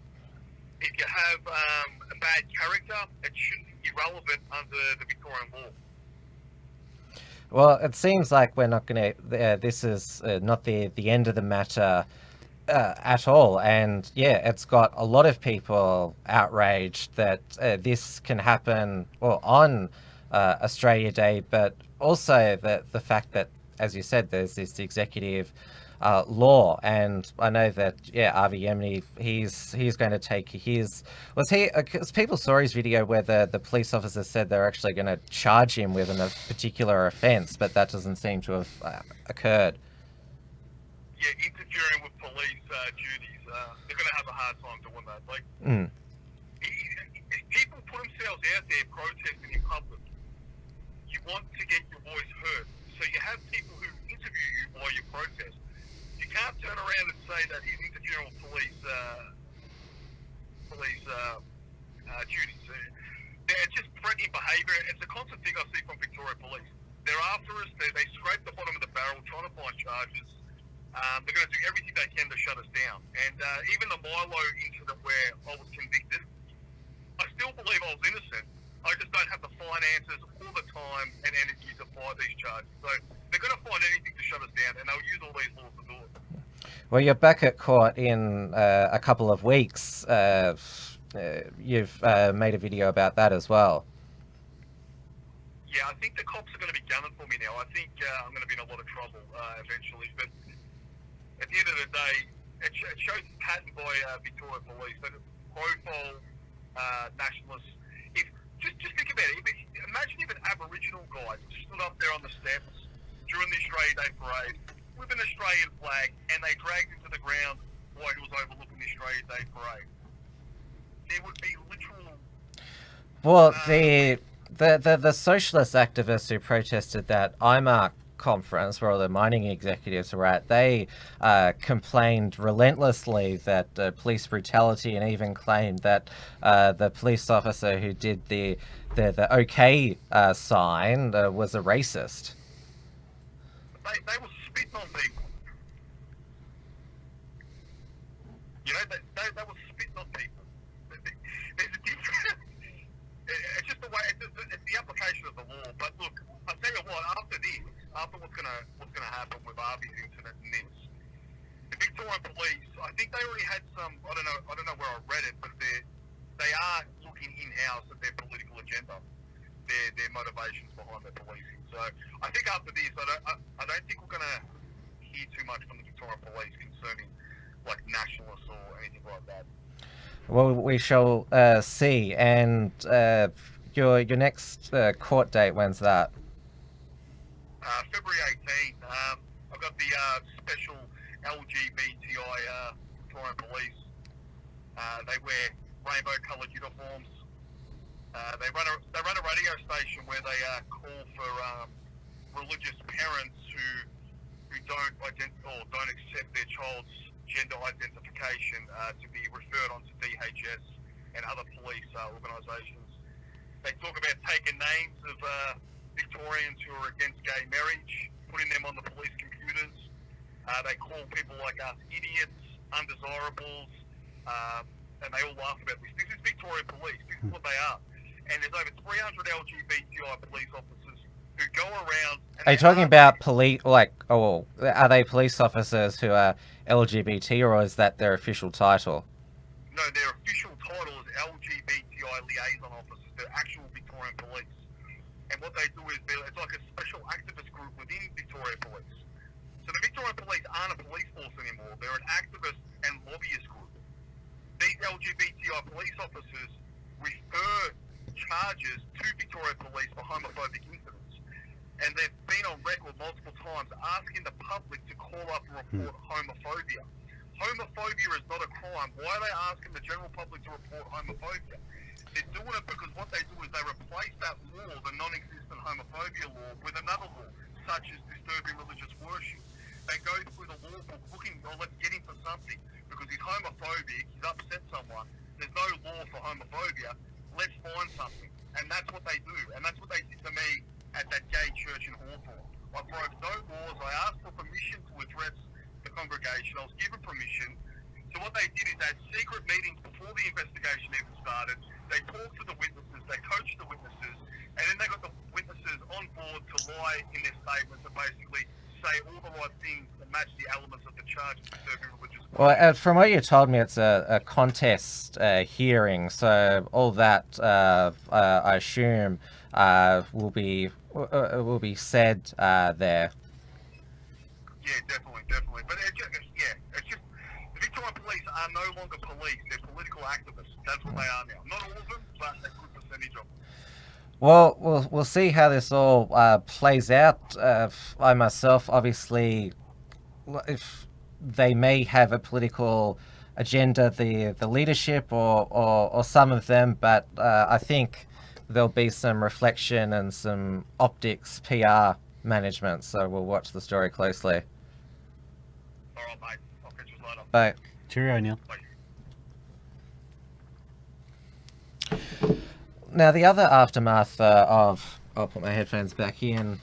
if you have a bad character, it shouldn't be relevant under the Victorian law. Well, it seems like we're not going to. This is not the end of the matter at all, and yeah, it's got a lot of people outraged that this can happen on Australia Day, but also the fact that, as you said, there's this executive law, and I know that Avi Yemeni, he's going to take his. Because people saw his video where the police officer said they're actually going to charge him with a particular offence, but that doesn't seem to have occurred. Yeah, interfering with police duties, they're going to have a hard time doing that. Like, people put themselves out there protesting in public. You want to get your voice heard, so you have people who interview you while you protest. that he's interfering with police duties. It's just threatening behaviour. It's a constant thing I see from Victoria Police. They're after us. They scrape the bottom of the barrel trying to find charges. They're going to do everything they can to shut us down. And even the Milo incident where I was convicted, I still believe I was innocent. I just don't have the finances or the time and energy to fight these charges. So they're going to find anything to shut us down, and they'll use all these laws to do it. Well, you're back at court in a couple of weeks. You've made a video about that as well. Yeah, I think the cops are going to be gunning for me now. I think I'm going to be in a lot of trouble eventually. But at the end of the day, it shows a pattern by Victoria Police that profile nationalists. Just think about it. Imagine if an Aboriginal guy stood up there on the steps during the Australia Day parade with an Australian flag, and they dragged him to the ground while he was overlooking the Australia Day parade. There would be literal. Well, the socialist activists who protested that IMARC conference where all the mining executives were at, they complained relentlessly that police brutality, and even claimed that the police officer who did the OK sign was a racist. They were spitting on people. You know, they were spitting on people. There's a difference. It's just the way, it's the application of the law. But look, I'll tell you what, after what's gonna happen with Arby's incident and this, the Victorian Police, I think they already had some, I don't know where I read it, but they are looking in-house at their political agenda, their motivations behind their policing. So I think after this, I don't think we're gonna hear too much from the Victorian Police concerning like nationalists or anything like that. Well, we shall see. And your next court date, when's that? February 18th. I've got the special LGBTI Victorian Police. They wear rainbow-coloured uniforms. They run a radio station where they call for religious parents who don't accept their child's gender identification to be referred on to DHS and other police organisations. They talk about taking names of Victorians who are against gay marriage, putting them on the police computers. They call people like us idiots, undesirables, and they all laugh about this. This is Victorian Police. This is what they are. And there's over 300 LGBTI police officers who go around. Are you talking about police, are they police officers who are LGBT, or is that their official title? No, their official title is LGBTI liaison officers. They're actual Victorian Police. And what they do is it's like a special activist group within Victoria Police. So the Victorian Police aren't a police force anymore. They're an activist and lobbyist group. These LGBTI police officers refer charges to Victoria Police for homophobic incidents. And they've been on record multiple times asking the public to call up and report homophobia. Homophobia is not a crime. Why are they asking the general public to report homophobia? They're doing it because what they do is they replace that law, the non-existent homophobia law, with another law, such as disturbing religious worship. They go through the law book looking, let's get him for something, because he's homophobic, he's upset someone, there's no law for homophobia, let's find something. And that's what they do. And that's what they did to me at that gay church in Hawthorne. I broke no laws. I asked for permission to address the congregation. I was given permission. So what they did is they had secret meetings before the investigation even started. They talked to the witnesses. They coached the witnesses. And then they got the witnesses on board to lie in their statements and basically say all the right things that match the elements of the charge of disturbing religious. Well, from what you told me, it's a contest hearing, so all that I assume will be said there. Yeah, definitely. But it's just the Victorian Police are no longer police; they're political activists. That's what they are now. Not all of them, but a good percentage of them. Well, we'll see how this all plays out. I myself, obviously, if they may have a political agenda, the leadership or some of them, but I think there'll be some reflection and some optics PR management, so we'll watch the story closely. All right, mate. I'll catch you later. Bye. Cheerio, Neil. Now, the other aftermath of... I'll put my headphones back in.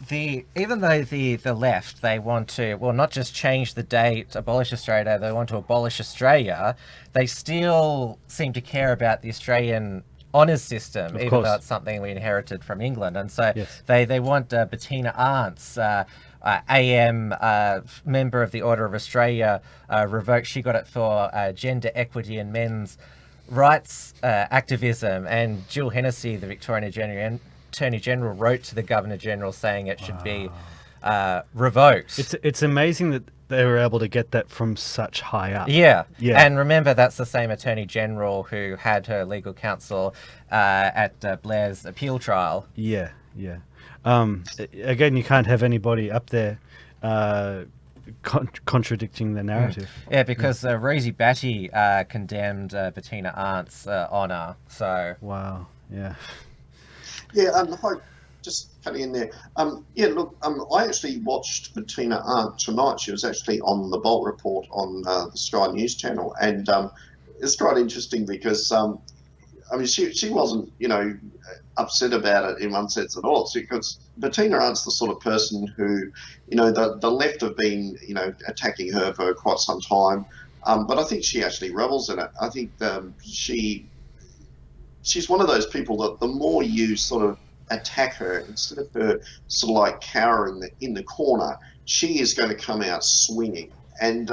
Even though the left, they want to, well, not just change the date, abolish Australia, they want to abolish Australia, they still seem to care about the Australian honours system, Of even course. though it's something we inherited from England. And so Yes. they want Bettina Arndt's AM member of the Order of Australia revoked. She got it for gender equity and men's rights activism, and Jill Hennessy, the Victorian Attorney General, wrote to the Governor General saying it should be revoked. It's amazing that they were able to get that from such high up. Yeah. Yeah. And remember, that's the same Attorney General who had her legal counsel at Blair's appeal trial. Yeah. Again, you can't have anybody up there contradicting the narrative. Yeah, because Rosie Batty condemned Bettina Arndt's honour. So Wow. Yeah. Yeah, just cutting in there. I actually watched Bettina Arndt tonight. She was actually on the Bolt Report on the Sky News channel, and it's quite interesting because she wasn't upset about it in one sense at all. It's because Bettina Arndt's the sort of person who, the left have been attacking her for quite some time, but I think she actually revels in it. I think she's one of those people that the more you sort of attack her, instead of her sort of like cowering in the corner, she is going to come out swinging. And,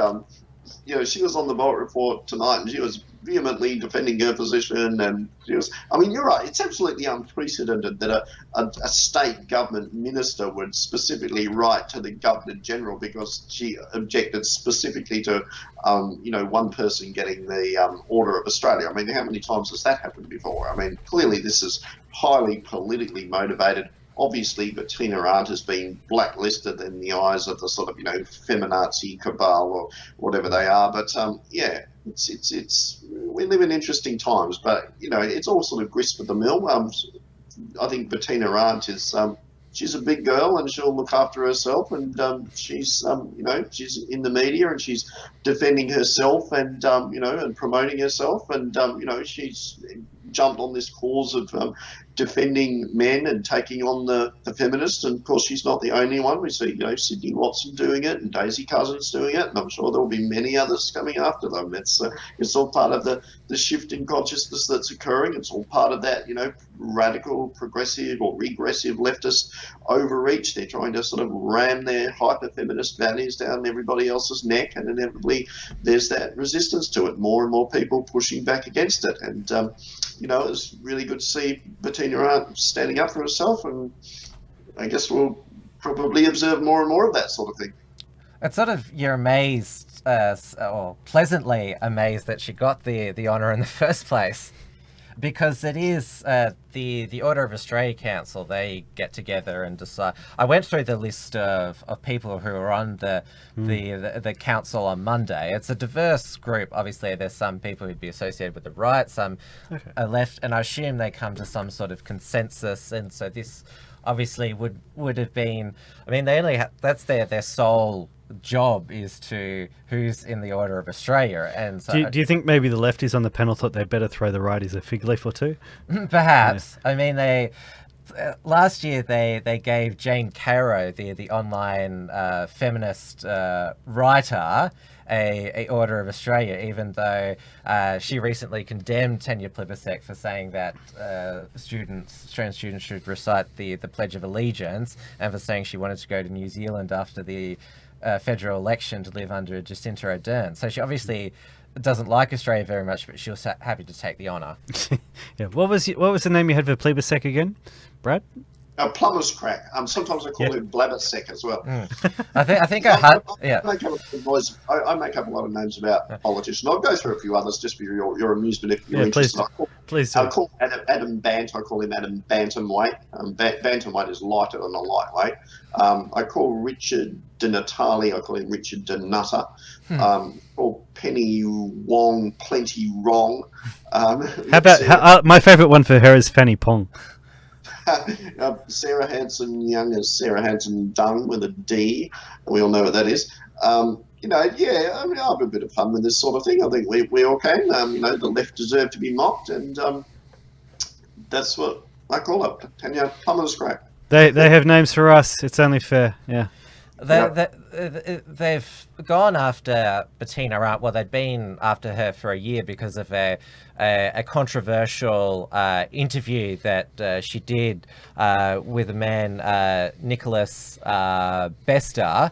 she was on the Bolt Report tonight and she was vehemently defending her position. And she was, you're right, it's absolutely unprecedented that a state government minister would specifically write to the Governor General because she objected specifically to, one person getting the Order of Australia. How many times has that happened before? Clearly this is highly politically motivated. Obviously, Bettina Arndt has been blacklisted in the eyes of the sort of, feminazi cabal or whatever they are. But it's we live in interesting times. But it's all sort of grist for the mill. I think Bettina Arndt is she's a big girl and she'll look after herself. And she's she's in the media and she's defending herself and and promoting herself. And she's jumped on this cause of defending men and taking on the feminists. And of course, she's not the only one. We see, Sydney Watson doing it and Daisy Cousins doing it, and I'm sure there will be many others coming after them. It's all part of the shift in consciousness that's occurring. It's all part of that, radical, progressive or regressive leftist overreach. They're trying to sort of ram their hyper-feminist values down everybody else's neck, and inevitably there's that resistance to it. More and more people pushing back against it. And it's really good to see Bettina Arndt standing up for herself, and I guess we'll probably observe more and more of that sort of thing. it's sort of, you're amazed, or pleasantly amazed that she got the honour in the first place. Because it is the Order of Australia Council, they get together and decide. I went through the list of people who are on the council on Monday. It's a diverse group. Obviously, there's some people who'd be associated with the right, some are left, and I assume they come to some sort of consensus. And so this obviously would have been. They only that's their sole job is to who's in the Order of Australia. And so Do you think maybe the lefties on the panel thought they'd better throw the righties a fig leaf or two? Perhaps. Yeah. They last year they gave Jane Caro, the online feminist writer, a Order of Australia, even though she recently condemned Tanya Plibersek for saying that Australian students should recite the Pledge of Allegiance, and for saying she wanted to go to New Zealand after the federal election to live under Jacinta Ardern. So she obviously doesn't like Australia very much, but she was happy to take the honour. Yeah. What was the name you had for Plibersek again, Brad? Plumber's crack. Sometimes I call him Blabbersek as well. I think I had. Yeah. I make up a lot of names about politicians. I'll go through a few others just for your amusement if you're interested. Please do. I call Adam Bant. I call him Adam Bantamweight. Bantamweight is lighter than a lightweight. I call Richard De Natale. I call him Richard De Nutter. Call Penny Wong Plenty Wrong. How about my favourite one for her is Fanny Pong. Sarah Hanson Young is Sarah Hanson Dung with a D. We all know what that is. yeah, I mean, I have a bit of fun with this sort of thing. I think we all can. The left deserve to be mocked, and that's what I call it. And plumber's crack. They have names for us. It's only fair. Yeah. They've gone after Bettina Arndt. Well, they'd been after her for a year because of a controversial interview that she did with a man, Nicholas Bester,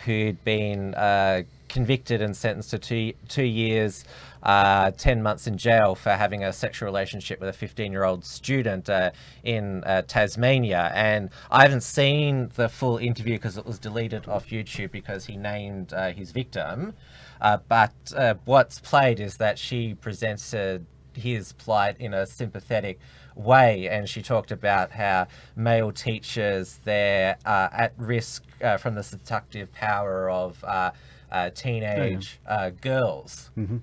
who'd been convicted and sentenced to 2 years, 10 months in jail for having a sexual relationship with a 15-year-old student in Tasmania. And I haven't seen the full interview because it was deleted off YouTube because he named his victim. But what's played is that she presented his plight in a sympathetic way, and she talked about how male teachers, they're at risk from the seductive power of teenage girls. Mm-hmm.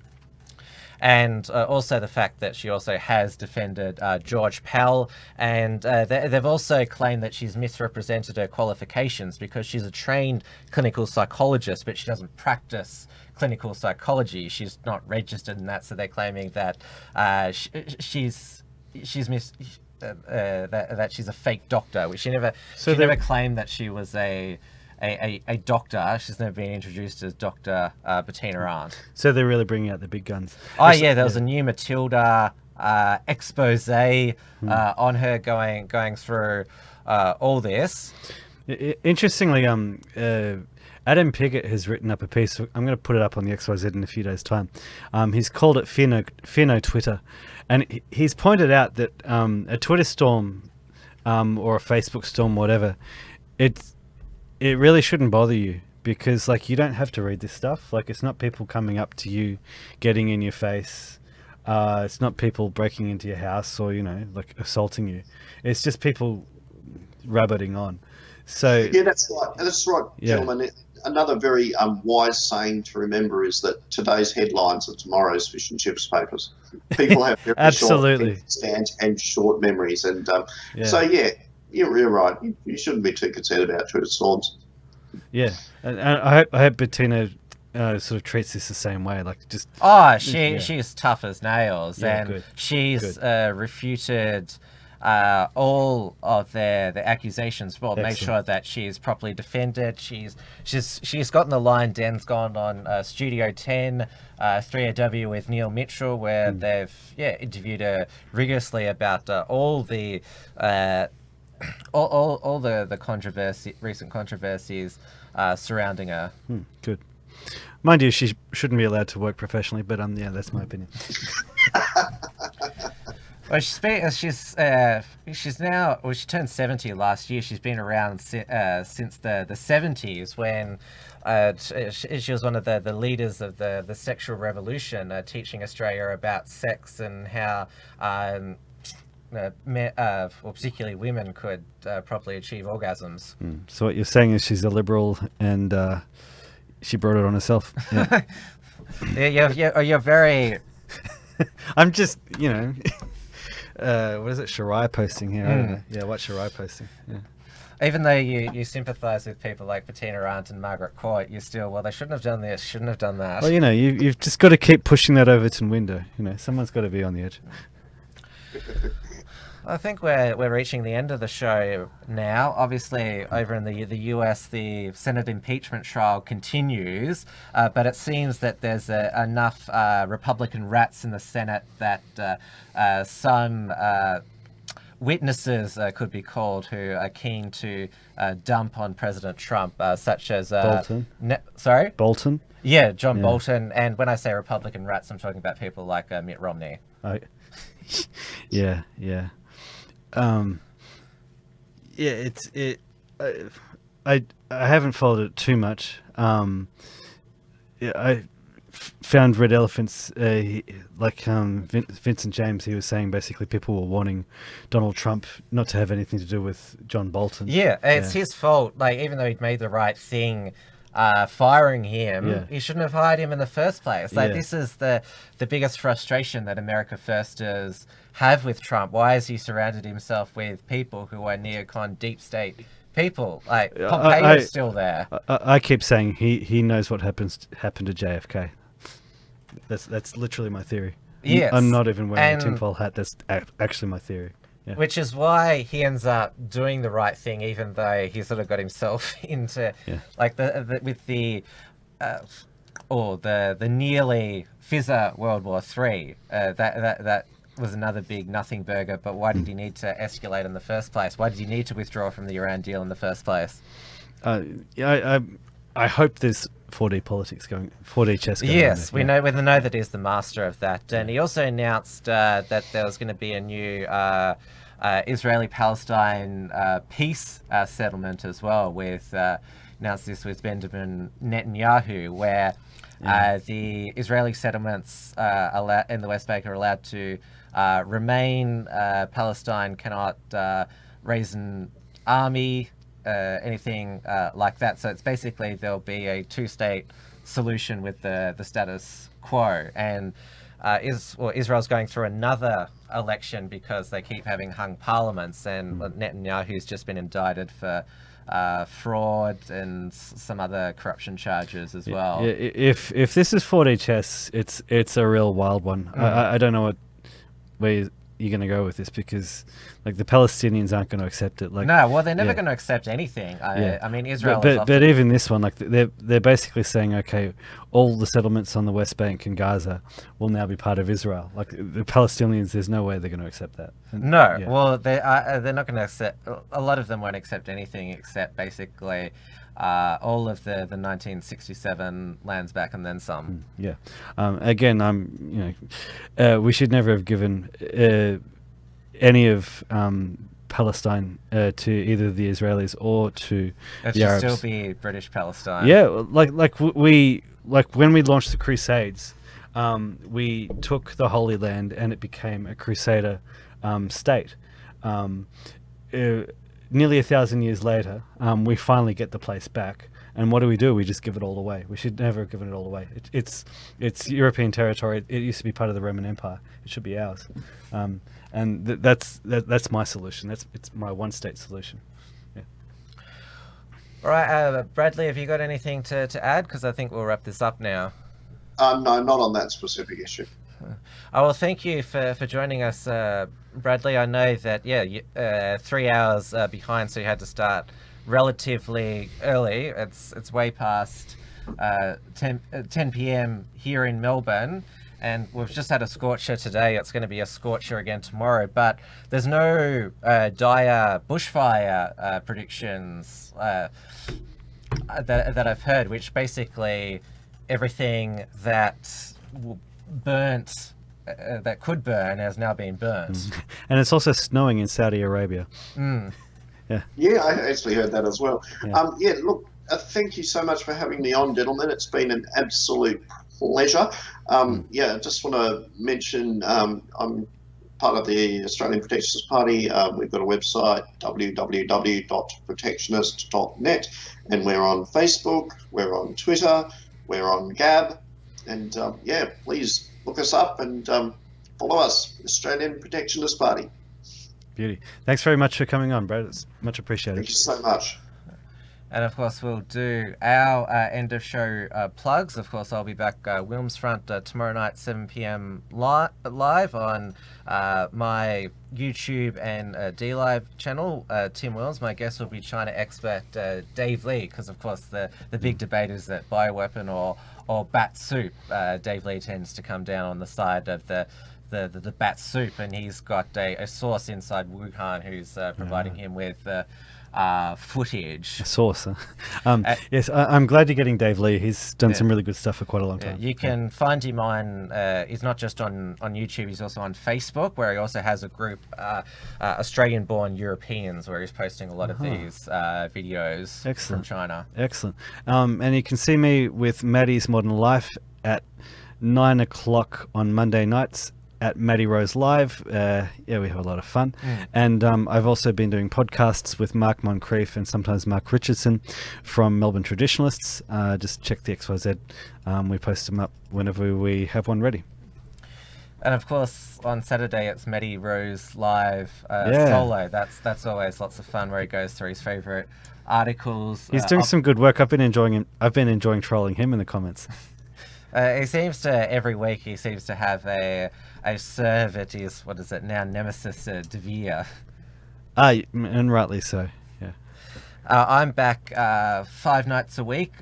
And also the fact that she also has defended George Pell, and they've also claimed that she's misrepresented her qualifications because she's a trained clinical psychologist, but she doesn't practice clinical psychology. She's not registered in that, so they're claiming that that she's a fake doctor, which she never claimed that she was a doctor. She's never been introduced as Dr. Bettina Arndt. So they're really bringing out the big guns. Oh, yeah, there was a new Matilda expose on her going through all this. Interestingly, Adam Piggott has written up a piece. I'm going to put it up on the XYZ in a few days' time. He's called it Fear No Twitter. And he's pointed out that a Twitter storm or a Facebook storm, whatever, it really shouldn't bother you, because you don't have to read this stuff. It's not people coming up to you, getting in your face. It's not people breaking into your house or assaulting you. It's just people rabbiting on. So yeah, that's right, yeah. Gentlemen. Another very wise saying to remember is that today's headlines are tomorrow's fish and chips papers. People have very absolutely short stands and short memories, and so you're right. You shouldn't be too concerned about Twitter storms. Yeah, and I hope Bettina sort of treats this the same way. She's tough as nails, and good. She's refuted all of their accusations. Well, Excellent. Made sure that she's properly defended. She's gotten the line. Dan's gone on Studio 10, 3AW with Neil Mitchell, where they've interviewed her rigorously about all the recent controversies surrounding her. Good. Mind you, she shouldn't be allowed to work professionally, but that's my opinion. Well, she turned 70 last year. She's been around since the 70s, when she was one of the leaders of the sexual revolution, teaching Australia about sex and how particularly women could properly achieve orgasms. So what you're saying is she's a liberal, and she brought it on herself. Yeah. You're very. I'm just, what is it? Sharia posting here. I don't know. Yeah, what Sharia posting? Yeah. Even though you sympathise with people like Bettina Arndt and Margaret Court, you're still, they shouldn't have done this, shouldn't have done that. Well, you've just got to keep pushing that Overton window. Someone's got to be on the edge. I think we're reaching the end of the show now. Obviously, over in the US, the Senate impeachment trial continues, but it seems that there's enough Republican rats in the Senate that some witnesses could be called who are keen to dump on President Trump, such as Bolton. Sorry? Bolton? Yeah, John Bolton. And when I say Republican rats, I'm talking about people like Mitt Romney. Oh, yeah. I haven't followed it too much. I found Red Elephants, Vincent James, he was saying basically people were wanting Donald Trump not to have anything to do with John Bolton. Yeah, it's his fault. Even though he'd made the right thing, firing him, he shouldn't have hired him in the first place. This is the biggest frustration that America Firsters have with Trump. Why has he surrounded himself with people who are neocon deep state people. Like I- Pompeo's still there. I keep saying he knows what happened to JFK. That's literally my theory. Yes. I'm not even wearing a And- tinfoil hat. That's actually my theory. Yeah. Which is why he ends up doing the right thing, even though he sort of got himself into like the nearly fizzer World War III. That was another big nothing burger. But why did he need to escalate in the first place? Why did he need to withdraw from the Iran deal in the first place? I hope there's 4D politics 4D chess going on Yes, there. we know that he's the master of that, and he also announced that there was going to be a new Israeli-Palestine peace settlement as well. Announced this with Benjamin Netanyahu, where the Israeli settlements in the West Bank are allowed to remain. Palestine cannot raise an army. Anything like that. So it's basically there'll be a two-state solution with the status quo. And Israel's going through another election because they keep having hung parliaments, and Netanyahu's just been indicted for fraud and some other corruption charges as well. Yeah, if this is 4D chess, it's a real wild one. I don't know what way you're going to go with this, because like the Palestinians aren't going to accept it. Like, No, well, they're never going to accept anything. I mean, Israel. But even this one, like they're basically saying, okay, all the settlements on the West Bank and Gaza will now be part of Israel. Like the Palestinians, there's no way they're going to accept that. No, well, they're not going to accept. A lot of them won't accept anything except basically all of the 1967 lands back and then some. Yeah. Again, we should never have given any of Palestine to either the Israelis or to It the should Arabs. still be British Palestine. Yeah, like when we launched the Crusades, we took the Holy Land and it became a Crusader state. Nearly 1,000 years later, we finally get the place back. And what do? We just give it all away. We should never have given it all away. It's European territory. It used to be part of the Roman Empire. It should be ours. And that's my solution. It's my one-state solution. Yeah. All right, Bradley, have you got anything to add? Because I think we'll wrap this up now. No, not on that specific issue. Oh, well, thank you for joining us, Bradley. I know that 3 hours behind, so you had to start relatively early. It's way past 10 p.m. here in Melbourne, and we've just had a scorcher today. It's going to be a scorcher again tomorrow, but there's no dire bushfire predictions that I've heard, which basically everything that burnt that could burn has now been burnt. And it's also snowing in Saudi Arabia. Yeah, I actually heard that as well. Yeah. Look, thank you so much for having me on, gentlemen. It's been an absolute pleasure. I just want to mention I'm part of the Australian Protectionist Party. We've got a website, www.protectionist.net, and we're on Facebook, we're on Twitter, we're on Gab, and please look us up and follow us, Australian Protectionist Party. Beauty. Thanks very much for coming on, Brad. It's much appreciated. Thank you so much. And of course, we'll do our end of show plugs. Of course, I'll be back Wilmsfront tomorrow night, 7 p.m. live on my YouTube and DLive channel. Tim Wilms, my guest, will be China expert Dave Lee, because of course the big debate is that bioweapon or bat soup. Dave Lee tends to come down on the side of the bat soup, and he's got a source inside Wuhan who's providing him with footage. A source, huh? Yes, I'm glad you're getting Dave Lee. He's done some really good stuff for quite a long time. You can find him on, he's not just on YouTube, he's also on Facebook, where he also has a group, Australian-born Europeans, where he's posting a lot of these videos from China. Excellent. And you can see me with Maddie's Modern Life at 9 o'clock on Monday nights at Maddie Rose Live. We have a lot of fun. And I've also been doing podcasts with Mark Moncrief and sometimes Mark Richardson from Melbourne Traditionalists. Just check the XYZ. We post them up whenever we have one ready. And of course, on Saturday it's Matty Rose live Yeah. solo. That's always lots of fun, where he goes through his favourite articles. He's doing some good work. I've been enjoying trolling him in the comments. He seems to, every week he seems to have a serve at his, what is it now, nemesis De Vere. And rightly so. Yeah. I'm back 5 nights a week.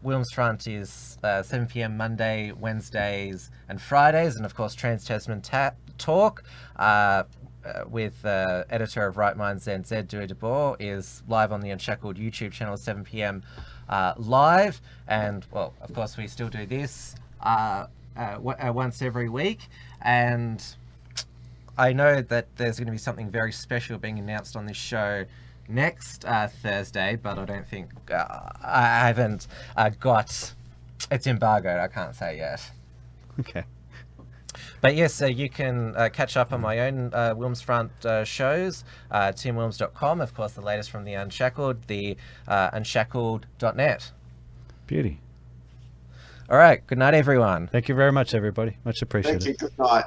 Wilms Front is 7 p.m. Monday, Wednesdays and Fridays, and of course Trans-Tasman Talk with editor of Right Minds NZ, Dewey de Boer, is live on the Unshackled YouTube channel 7 p.m. Live, and well, of course we still do this once every week, and I know that there's going to be something very special being announced on this show next Thursday, but I don't think I haven't got, it's embargoed, I can't say yet. Okay. But yes, you can catch up on my own Wilms Front shows, timwilms.com, of course the latest from the Unshackled, the unshackled.net. Beauty. All right, good night everyone. Thank you very much, everybody. Much appreciated. Thank you. Good night.